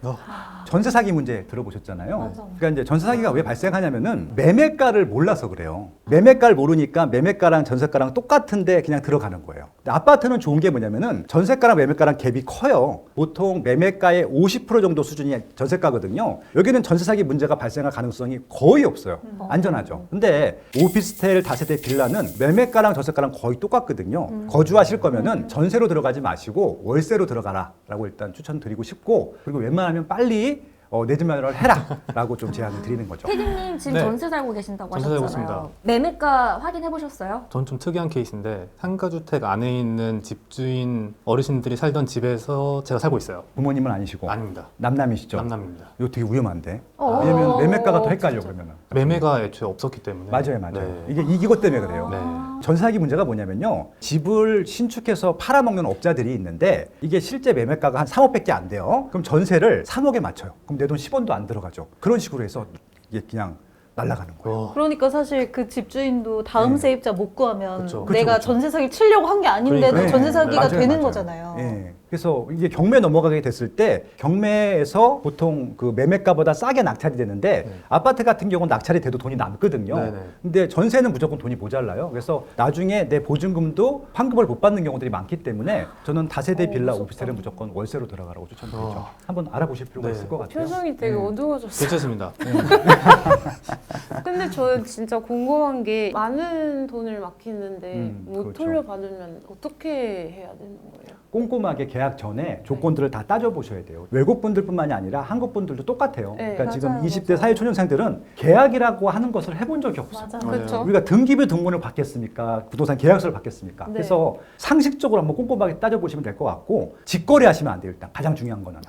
전세 사기 문제 들어보셨잖아요. 맞아. 그러니까 이제 전세 사기가 왜 발생하냐면은 매매가를 몰라서 그래요. 매매가를 모르니까 매매가랑 전세가랑 똑같은데 그냥 들어가는 거예요. 근데 아파트는 좋은 게 뭐냐면은 전세가랑 매매가랑 갭이 커요. 보통 매매가의 50% 정도 수준이 전세가거든요. 여기는 전세 사기 문제가 발생할 가능성이 거의 없어요. 안전하죠. 근데 오피스텔 다세대 빌라는 매매가랑 전세가랑 거의 똑같거든요. 거주하실 거면은 전세로 들어가지 마시고 월세로 들어가라라고 일단 추천드리고 싶고, 그리고 웬만하면 빨리 내 집 마련을 해라라고 좀 제안을 드리는 거죠. 피디님 지금 네. 전세 살고 계신다고 전세 살고 하셨잖아요. 있습니다. 매매가 확인해 보셨어요? 전 좀 특이한 케이스인데 상가주택 안에 있는 집주인 어르신들이 살던 집에서 제가 살고 있어요. 부모님은 아니시고 아닙니다. 남남이시죠? 남남입니다. 이거 되게 위험한데. 어. 왜냐면 매매가가 더 헷갈려 그러면은. 매매가 애초에 없었기 때문에. 맞아요, 맞아요. 네. 이게 이것 때문에 그래요. 네. 전세 사기 문제가 뭐냐면요. 집을 신축해서 팔아먹는 업자들이 있는데 이게 실제 매매가가 한 3억밖에 안 돼요. 그럼 전세를 3억에 맞춰요. 그럼 내 돈 10원도 안 들어가죠. 그런 식으로 해서 이게 그냥 날아가는 거예요. 그러니까 사실 그 집주인도 다음 네. 세입자 못 구하면 그쵸. 내가 그쵸. 전세 사기를 치려고 한 게 아닌데도 그러니까요. 전세 사기가 맞아요, 되는 맞아요. 거잖아요. 예. 그래서 이게 경매 넘어가게 됐을 때 경매에서 보통 그 매매가보다 싸게 낙찰이 되는데 네. 아파트 같은 경우는 낙찰이 돼도 돈이 남거든요. 네네. 근데 전세는 무조건 돈이 모자라요. 그래서 나중에 내 보증금도 환급을 못 받는 경우들이 많기 때문에 저는 다세대 빌라 오피스텔은 무조건 월세로 들어가라고 추천드리죠. 한번 알아보실 필요가 네. 있을 것 같아요. 표정이 되게 네. 어두워졌어요. 괜찮습니다. 근데 저는 진짜 궁금한 게 많은 돈을 맡기는데 못 그렇죠. 돌려받으면 어떻게 해야 되는 거예요? 꼼꼼하게 계약 전에 조건들을 다 따져보셔야 돼요. 외국 분들뿐만이 아니라 한국 분들도 똑같아요. 네, 그러니까 지금 맞아요, 20대 맞아요. 사회초년생들은 계약이라고 하는 것을 해본 적이 없어요. 맞아. 그렇죠. 우리가 등기부 등본을 받겠습니까? 부동산 계약서를 받겠습니까? 네. 그래서 상식적으로 한번 꼼꼼하게 따져보시면 될 것 같고, 직거래 하시면 안 돼요. 일단 가장 중요한 거는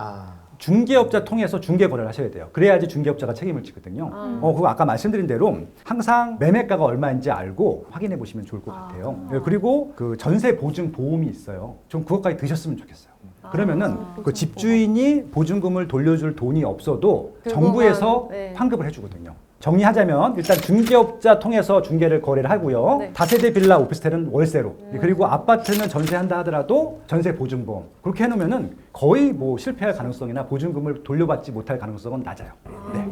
중개업자 통해서 중개 거래를 하셔야 돼요. 그래야지 중개업자가 책임을 지거든요. 그거 아까 말씀드린 대로 항상 매매가가 얼마인지 알고 확인해 보시면 좋을 것 같아요. 예, 그리고 그 전세 보증 보험이 있어요. 좀 그것까지 드셨으면 좋겠어요. 그러면은 그 집주인이 보증금을 돌려줄 돈이 없어도 그거만, 정부에서 네. 환급을 해주거든요. 정리하자면 일단 중개업자 통해서 중개를 거래를 하고요. 네. 다세대 빌라 오피스텔은 월세로, 그리고 아파트는 전세한다 하더라도 전세 보증보험, 그렇게 해놓으면은 거의 뭐 실패할 가능성이나 보증금을 돌려받지 못할 가능성은 낮아요. 네.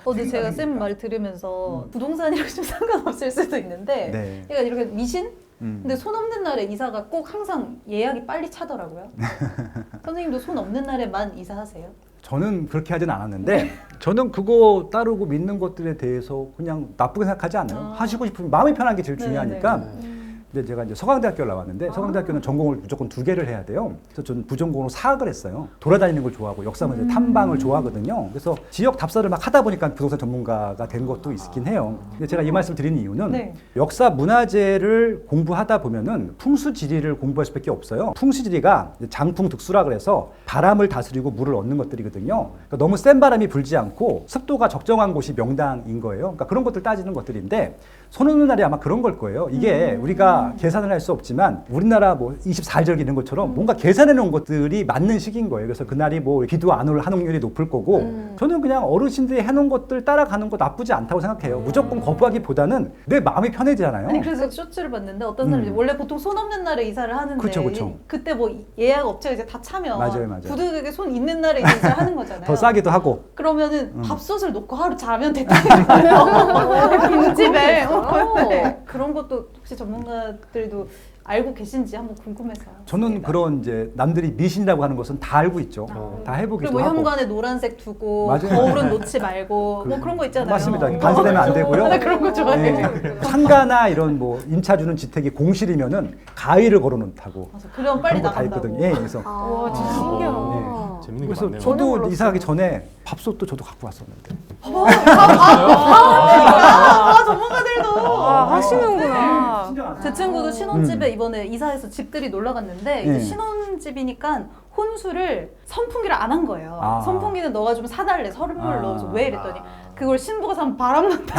근데 제가 쌤 말 들으면서 부동산이랑 좀 상관없을 수도 있는데 네. 그러니까 이렇게 미신? 음. 근데 손 없는 날에 이사가 꼭 항상 예약이 빨리 차더라고요. 선생님도 손 없는 날에만 이사하세요? 저는 그렇게 하진 않았는데 저는 그거 따르고 믿는 것들에 대해서 그냥 나쁘게 생각하지 않아요. 하시고 싶으면 마음이 편한 게 제일 네, 중요하니까. 근데 제가 이제 서강대학교를 나왔는데 서강대학교는 전공을 무조건 2개를 해야 돼요. 그래서 저는 부전공으로 사학을 했어요. 돌아다니는 걸 좋아하고 역사문제 탐방을 좋아하거든요. 그래서 지역 답사를 막 하다 보니까 부동산 전문가가 된 것도 있긴 해요. 근데 제가 이 말씀 드리는 이유는 네. 역사 문화재를 공부하다 보면은 풍수지리를 공부할 수밖에 없어요. 풍수지리가 이제 장풍 득수라 그래서 바람을 다스리고 물을 얻는 것들이거든요. 그러니까 너무 센 바람이 불지 않고 습도가 적정한 곳이 명당인 거예요. 그러니까 그런 것들 따지는 것들인데 손 없는 날이 아마 그런 걸 거예요. 이게 우리가 계산을 할 수 없지만 우리나라 뭐 24절기 이런 것처럼 뭔가 계산해 놓은 것들이 맞는 시기인 거예요. 그래서 그날이 뭐 기도 안 올 한옥률이 높을 거고 저는 그냥 어르신들이 해놓은 것들 따라가는 거 나쁘지 않다고 생각해요. 무조건 거부하기보다는 내 마음이 편해지잖아요. 아니 그래서 쇼츠를 봤는데 어떤 사람이 원래 보통 손 없는 날에 이사를 하는데 그쵸, 그쵸. 그때 뭐 예약 업체가 이제 다 차면 맞아요. 부득이하게 손 있는 날에 이제 이사를 하는 거잖아요. 더 싸기도 하고. 그러면은 밥솥을 놓고 하루 자면 됐다는 거예요. 빈집에. 네. 그런 것도 혹시 전문가들도 알고 계신지 한번 궁금해서요. 저는 그런 이제 남들이 미신이라고 하는 것은 다 알고 있죠. 다 해보기도 그리고 뭐 하고. 현관에 노란색 두고 맞아요. 거울은 놓지 말고 뭐 그런 거 있잖아요. 맞습니다. 반사되면 안 되고요. 네, 그런 거 좋아해요. 네. 상가나 이런 뭐 임차 주는 지택이 공실이면은 가위를 걸어놓다고. 맞아, 그럼 빨리 그런 거다 나간다고. 있거든요. 예, 그래서 와 진짜 신기하다. 네. 재밌는 게 그래서 많네요. 저도 이사하기 전에 밥솥도 저도 갖고 왔었는데. 맞아 전문가들도. 아, 하시는구나. 제 친구도 신혼집에 이번에 이사해서 집들이 놀러 갔는데 이제 네. 신혼집이니까 혼수를 선풍기를 안 한 거예요. 아. 선풍기는 너가 좀 사달래. 선물 아. 넣어서 왜 이랬더니 그걸 신부가 사면 바람 난다.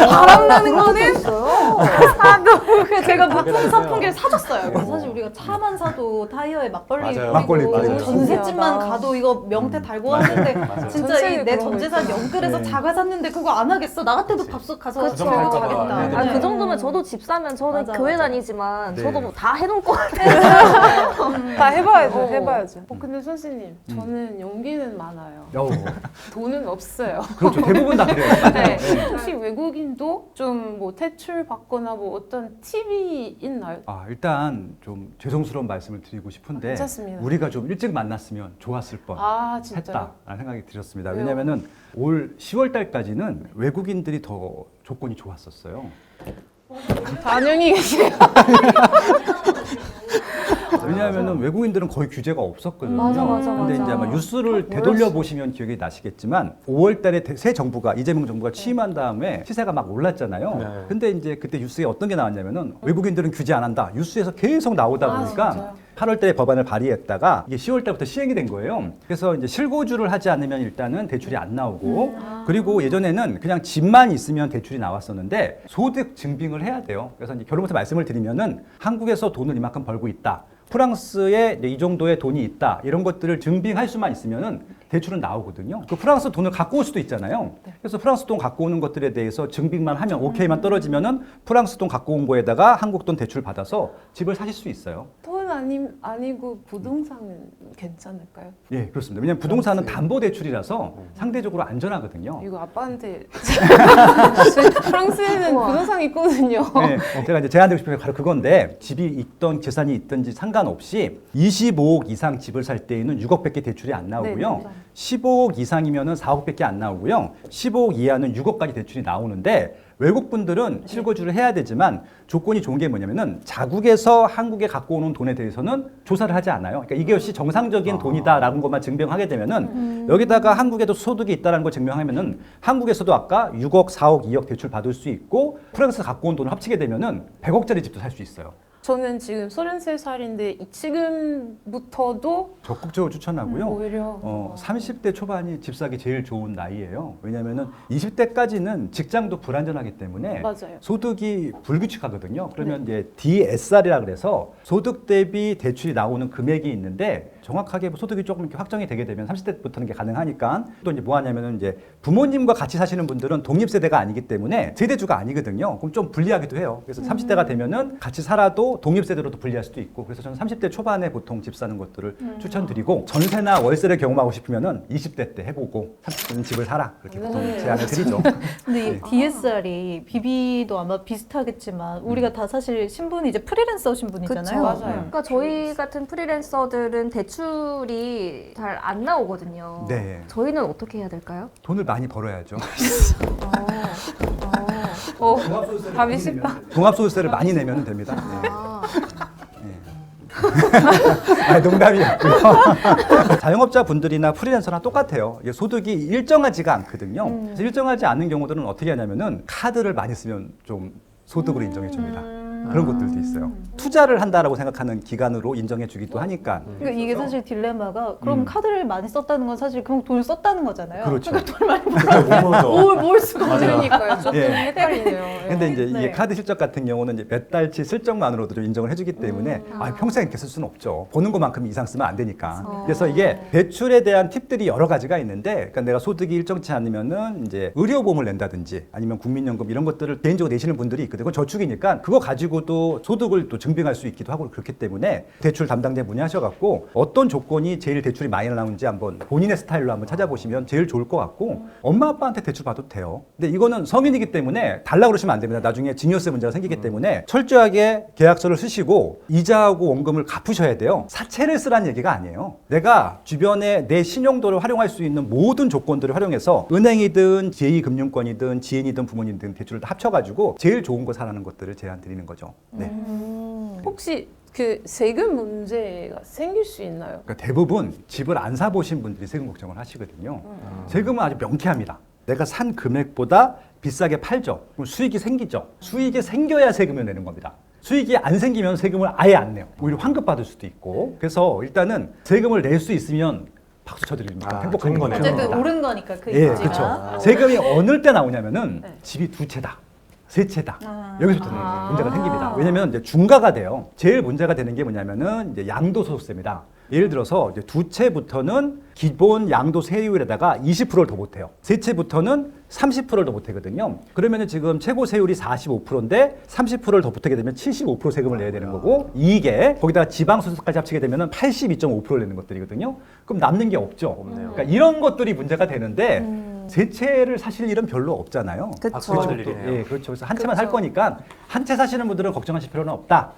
바람 나는 거는 사도. 그래서 제가 부품 선풍기를 사줬어요. 그래서 사실 우리가 차만 사도 타이어에 막걸리 맞아요. 막걸리 뿌리고 맞아요. 전셋집만 신기하다. 가도 이거 명태 달고 하는데 진짜 전체에 이 내 그런 거 전재산 있죠. 연끌해서 네. 자가 샀는데 그거 안 하겠어. 나 같아도 밥솥 가서 그쵸. 재우고 그거 가겠다. 네, 네. 아, 네. 그 정도면 저도 집 사면 저는 맞아, 교회 맞아. 다니지만 네. 저도 뭐 다 해놓을 것 같아요. 다 해봐야죠, 어. 해봐야죠. 근데 선생님, 저는 용기는 많아요. 돈은 없어요. 그렇죠. 대부분 다 그래요. 네. 혹시 외국인도 좀 뭐 대출 받거나 뭐 어떤 팁이 있나요? 일단 좀 죄송스러운 말씀을 드리고 싶은데 괜찮습니다. 우리가 좀 일찍 만났으면 좋았을 뻔 아, 진짜요? 했다라는 생각이 들었습니다. 왜요? 왜냐하면은 올 10월 달까지는 외국인들이 더 조건이 좋았었어요. 반영이 계세요. 왜냐하면은 외국인들은 거의 규제가 없었거든요. 맞아, 맞아, 근데 맞아. 이제 아마 뉴스를 되돌려 보시면 기억이 나시겠지만 5월달에 새 정부가 이재명 정부가 취임한 다음에 시세가 막 올랐잖아요. 네. 근데 이제 그때 뉴스에 어떤 게 나왔냐면은 외국인들은 규제 안 한다. 뉴스에서 계속 나오다 아, 보니까 진짜요? 8월달에 법안을 발의했다가 이게 10월달부터 시행이 된 거예요. 그래서 이제 실거주를 하지 않으면 일단은 대출이 안 나오고 그리고 예전에는 그냥 집만 있으면 대출이 나왔었는데 소득 증빙을 해야 돼요. 그래서 이제 결론부터 말씀을 드리면은 한국에서 돈을 이만큼 벌고 있다. 프랑스에 이제 이 정도의 돈이 있다. 이런 것들을 증빙할 수만 있으면은 대출은 나오거든요. 그 프랑스 돈을 갖고 올 수도 있잖아요. 그래서 프랑스 돈 갖고 오는 것들에 대해서 증빙만 하면 오케이만 떨어지면은 프랑스 돈 갖고 온 거에다가 한국 돈 대출 받아서 집을 사실 수 있어요. 돈 아니고 부동산은 괜찮을까요? 예, 그렇습니다. 왜냐하면 부동산은 담보 대출이라서 상대적으로 안전하거든요. 이거 아빠한테 프랑스에는 부동산 있거든요. 네, 제가 이제 제안드리고 싶은 게 바로 그건데 집이 있던 재산이 있든지 상관없이 25억 이상 집을 살 때에는 6억밖에 대출이 안 나오고요. 네, 15억 이상이면은 4억밖에 안 나오고요. 15억 이하는 6억까지 대출이 나오는데 외국 분들은 실거주를 해야 되지만 조건이 좋은 게 뭐냐면은 자국에서 한국에 갖고 오는 돈에 대해서는 조사를 하지 않아요. 그러니까 이게 정상적인 돈이다라는 것만 증명하게 되면은 여기다가 한국에도 소득이 있다라는 걸 증명하면은 한국에서도 아까 6억, 4억, 2억 대출 받을 수 있고 프랑스에서 갖고 온 돈을 합치게 되면은 100억짜리 집도 살 수 있어요. 저는 지금 33살인데 지금부터도 적극적으로 추천하고요. 오히려 30대 초반이 집 사기 제일 좋은 나이예요. 왜냐하면은 20대까지는 직장도 불안전하기 때문에 맞아요. 소득이 불규칙하거든요. 그러면 이제 DSR이라 그래서 소득 대비 대출이 나오는 금액이 있는데 정확하게 소득이 조금 이렇게 확정이 되게 되면 30대부터는 게 가능하니까 또 이제 뭐 하냐면은 이제 부모님과 같이 사시는 분들은 독립세대가 아니기 때문에 세대주가 아니거든요. 그럼 좀 불리하기도 해요. 그래서 30대가 되면은 같이 살아도 독립세대로도 불리할 수도 있고 그래서 저는 30대 초반에 보통 집 사는 것들을 추천드리고 전세나 월세를 경험하고 싶으면은 20대 때 해보고 30대는 집을 사라 그렇게 보통 네. 제안을 드리죠. 근데 이 DSR이 비비도 아마 비슷하겠지만 우리가 다 사실 신분이 이제 프리랜서신 분이잖아요. 그쵸, 맞아요. 그러니까 저희 같은 프리랜서들은 대출이 잘 안 나오거든요. 네. 저희는 어떻게 해야 될까요? 돈을 많이 벌어야죠. 답이 쉽다. 종합소득세를 많이 내면 됩니다. 네. 아, 농담이었고요. 자영업자 분들이나 프리랜서나 똑같아요. 이게 소득이 일정하지가 않거든요. 그래서 일정하지 않은 경우들은 어떻게 하냐면은 카드를 많이 쓰면 좀 소득으로 인정해 줍니다. 그런 것들도 있어요. 투자를 한다라고 생각하는 기간으로 인정해 주기도 하니까. 그러니까 이게 사실 딜레마가 그럼 카드를 많이 썼다는 건 사실 그럼 돈을 썼다는 거잖아요. 그렇죠. 뭘 수가 없죠. 그러니까요. 조금 예. 헷갈리네요. 근데 이제 네. 이게 카드 실적 같은 경우는 이제 몇 달치 실적만으로도 좀 인정을 해주기 때문에 평생 이렇게 쓸 수는 없죠. 버는 것만큼 이상 쓰면 안 되니까. 그래서 이게 대출에 대한 팁들이 여러 가지가 있는데, 그러니까 내가 소득이 일정치 않으면은 이제 의료보험을 낸다든지 아니면 국민연금 이런 것들을 개인적으로 내시는 분들이 있거든요. 그건 저축이니까 그거 가지고도 소득을 또 증빙할 수 있기도 하고 그렇기 때문에 대출 담당자 문의하셔갖고 어떤 조건이 제일 대출이 많이 나오는지 한번 본인의 스타일로 한번 찾아보시면 제일 좋을 것 같고 엄마 아빠한테 대출 받아도 돼요. 근데 이거는 성인이기 때문에 달라고 그러시면 안 됩니다. 나중에 증여세 문제가 생기기 때문에 철저하게 계약서를 쓰시고 이자하고 원금을 갚으셔야 돼요. 사채를 쓰라는 얘기가 아니에요. 내가 주변에 내 신용도를 활용할 수 있는 모든 조건들을 활용해서 은행이든 제2금융권이든 지인이든 부모님이든 대출을 다 합쳐가지고 제일 좋은 거 사라는 것들을 제안 드리는 거죠. 네. 혹시 그 세금 문제가 생길 수 있나요? 그러니까 대부분 집을 안 사보신 분들이 세금 걱정을 하시거든요. 세금은 아주 명쾌합니다. 내가 산 금액보다 비싸게 팔죠. 그럼 수익이 생기죠. 수익이 생겨야 세금을 내는 겁니다. 수익이 안 생기면 세금을 아예 안 내요. 오히려 환급 받을 수도 있고. 그래서 일단은 세금을 낼 수 있으면 박수 쳐드립니다. 행복한 좋은 거네요. 어쨌든 옳은 거니까 그 예, 입지가. 그렇죠. 세금이 어느 때 나오냐면은 네. 집이 두 채다, 세 채다. 아. 여기서부터 문제가 생깁니다. 왜냐면 이제 중과가 돼요. 제일 문제가 되는 게 뭐냐면은 이제 양도소득세입니다. 예를 들어서 이제 두 채부터는 기본 양도세율에다가 20%를 더 못해요. 세 채부터는 30%를 더 못하거든요. 그러면은 지금 최고 세율이 45%인데 30%를 더 못하게 되면 75% 세금을 내야 되는 거고, 이게 거기다가 지방소득까지 합치게 되면은 82.5%를 내는 것들이거든요. 그럼 남는 게 없죠. 그러니까 이런 것들이 문제가 되는데 세 채를 사실 일은 별로 없잖아요. 그쵸. 박수 칠 일이네요. 예, 그렇죠. 그래서 한 채만 살 거니까 한 채 사시는 분들은 걱정하실 필요는 없다.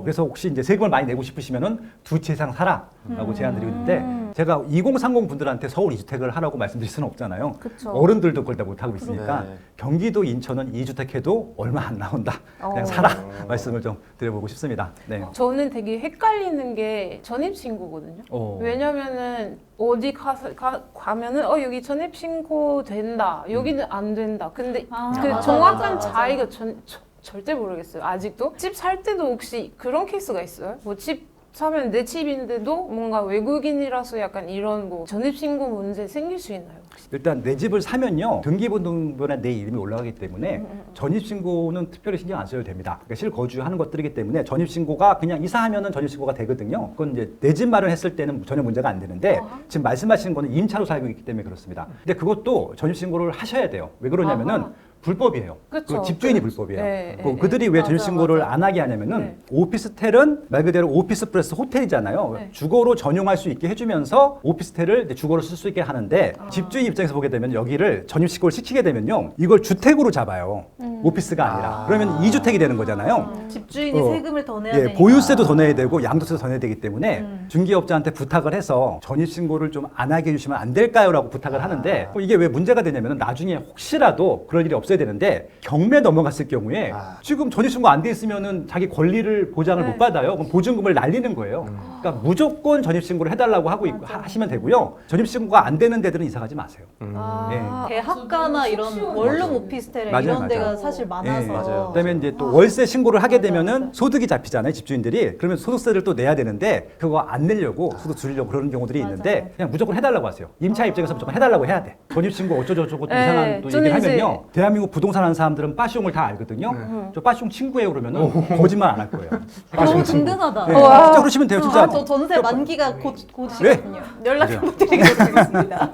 그래서 혹시 이제 세금을 많이 내고 싶으시면은 두 채 이상 사라라고 제안드리고 있는데, 제가 2030 분들한테 서울 2주택을 하라고 말씀드릴 수는 없잖아요. 그쵸. 어른들도 그걸 다 못 하고 있으니까 네. 경기도 인천은 2주택 해도 얼마 안 나온다. 그냥 사라 말씀을 좀 드려보고 싶습니다. 네. 저는 되게 헷갈리는 게 전입신고거든요. 왜냐면은 어디 가면은 여기 전입신고 된다, 여기는 안 된다. 근데 그 맞아, 정확한 맞아. 차이가 절대 모르겠어요. 아직도 집 살 때도 혹시 그런 케이스가 있어요? 뭐 집 사면 내 집인데도 뭔가 외국인이라서 약간 이런 뭐 전입신고 문제 생길 수 있나요? 일단 내 집을 사면요, 등기부등본에 내 이름이 올라가기 때문에 전입신고는 특별히 신경 안 써도 됩니다. 그러니까 실거주하는 것들이기 때문에 전입신고가 그냥 이사하면은 전입신고가 되거든요. 그건 이제 내 집 마련했을 때는 전혀 문제가 안 되는데, 지금 말씀하신 거는 임차로 살고 있기 때문에 그렇습니다. 근데 그것도 전입신고를 하셔야 돼요. 왜 그러냐면은 불법이에요. 그쵸. 그 집주인이 불법이에요. 네, 그 네, 그들이 왜 맞아, 전입신고를 맞아. 안 하게 하냐면은 네. 오피스텔은 말 그대로 오피스 플러스 호텔이잖아요. 네. 주거로 전용할 수 있게 해주면서 오피스텔을 이제 주거로 쓸 수 있게 하는데, 집주인 입장에서 보게 되면 여기를 전입신고를 시키게 되면요, 이걸 주택으로 잡아요. 오피스가 아니라. 그러면 2주택이 되는 거잖아요. 집주인이 어. 세금을 더 내야 예, 되니까. 보유세도 더 내야 되고 양도세도 더 내야 되기 때문에 중개업자한테 부탁을 해서 전입신고를 좀 안 하게 해주시면 안 될까요? 라고 부탁을 하는데, 이게 왜 문제가 되냐면 나중에 혹시라도 그럴 일이 없어야 되는데 경매 넘어갔을 경우에 지금 전입신고 안 돼 있으면은 자기 권리를 보장을 못 받아요. 그럼 보증금을 날리는 거예요. 그러니까 무조건 전입신고를 해달라고 하시면 되고요. 전입신고가 안 되는 데들은 이사 가지 마세요. 대학가나 이런 원룸 오피스텔에 맞아요, 이런 데가 맞아요. 사실 예, 많아서. 맞아요. 그다음에 이제 또 월세 신고를 하게 맞아, 되면은 맞아. 소득이 잡히잖아요, 집주인들이. 그러면 소득세를 또 내야 되는데 그거 안 내려고 소득 줄이려고 그러는 경우들이 맞아. 있는데, 그냥 무조건 해달라고 하세요. 임차 입장에서 무조건 해달라고 해야 돼. 전입신고 어쩌고저쩌고 또 네, 이상한 또 저는 얘기를 이제- 하면요, 대한민국 부동산 하는 사람들은 빠숑을 다 알거든요. 저 빠숑 친구예요 그러면은 거짓말 안 할 거예요. 너무 든든하다. 네, 진짜 그러시면 돼요, 진짜. 저 전세 만기가 곧이거든요. 연락 맞아요. 한번 드리도록 하겠습니다.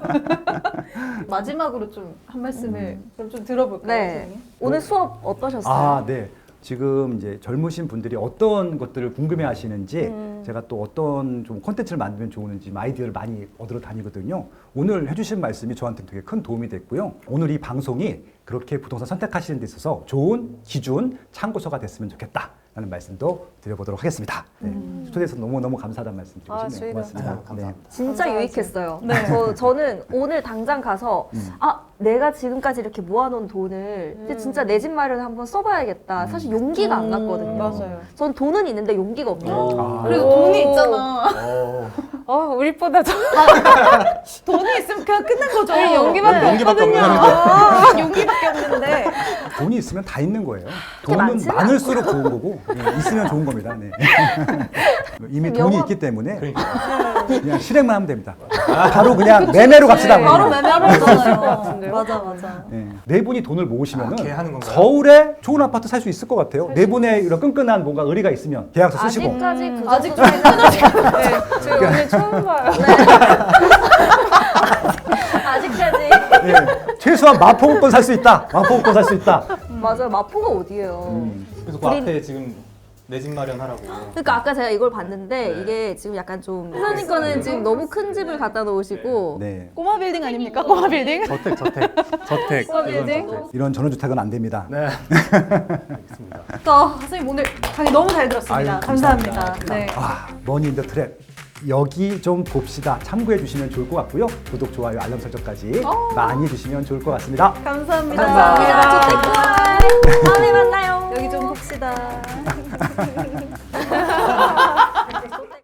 마지막으로 좀 한 말씀을 그럼 좀 들어볼까요, 네. 선생님? 오늘 수업 어떠셨어요? 아, 네. 지금 이제 젊으신 분들이 어떤 것들을 궁금해 하시는지, 제가 또 어떤 좀 콘텐츠를 만들면 좋은지 아이디어를 많이 얻으러 다니거든요. 오늘 해주신 말씀이 저한테 되게 큰 도움이 됐고요. 오늘 이 방송이 그렇게 부동산 선택하시는 데 있어서 좋은 기준, 참고서가 됐으면 좋겠다라는 말씀도 드려보도록 하겠습니다. 네. 초대해서 너무너무 감사하다는 말씀 드리고 싶네요. 저희가 고맙습니다. 네, 감사합니다. 진짜 감사하죠. 유익했어요. 네. 저는 오늘 당장 가서 내가 지금까지 이렇게 모아놓은 돈을 이제 진짜 내 집 마련에 한번 써봐야겠다. 사실 용기가 안 났거든요. 맞아요. 전 돈은 있는데 용기가 없는. 아, 그래도 돈이 있잖아. 우리보다 더 돈이 있으면 그냥 끝난 거죠. 저희 용기밖에 용기밖에 없거든요. 아, 용기밖에 없는데. 돈이 있으면 다 있는 거예요. 그게 돈은 많지는 많을수록 좋은 거고, 예, 있으면 좋은 겁니다. 네. 이미 돈이 있기 때문에 그냥 실행만 하면 됩니다. 바로 그냥 매매로 갑시다. 바로 그러면. 매매하러 것 가잖아요. 같은데요? 맞아, 맞아. 네. 네 분이 돈을 모으시면은 걔 하는 건가요? 서울에 좋은 아파트 살 수 있을 것 같아요. 네 분의 이런 끈끈한 뭔가 의리가 있으면 계약서 쓰시고. 아직까지 그 아직 정도 차이가 네, 저희 오늘 처음 봐요. 아직까지. 예, 최소한 마포구권 살 수 있다. 마포구권 살 수 있다. 맞아요. 마포가 어디예요? 그래서 그 앞에 지금 내 집 마련하라고. 그러니까 아까 제가 이걸 봤는데 이게 지금 약간 좀 선생님 거는 지금 너무 큰 집을 갖다 놓으시고 네. 꼬마 빌딩 아닙니까? 꼬마 빌딩? 저택. 이건 빌딩? 저택. 이런 전원주택은 안 됩니다. 네. 알겠습니다. 선생님 오늘 강의 너무 잘 들었습니다. 아유, 감사합니다. 네. 아, 머니 인더 트랩. 여기 좀 봅시다. 참고해 주시면 좋을 것 같고요. 구독, 좋아요, 알람 설정까지 많이 해주시면 좋을 것 같습니다. 감사합니다. 감사합니다. 주택 좋아요. 다음에 만나요. 여기 좀 봅시다.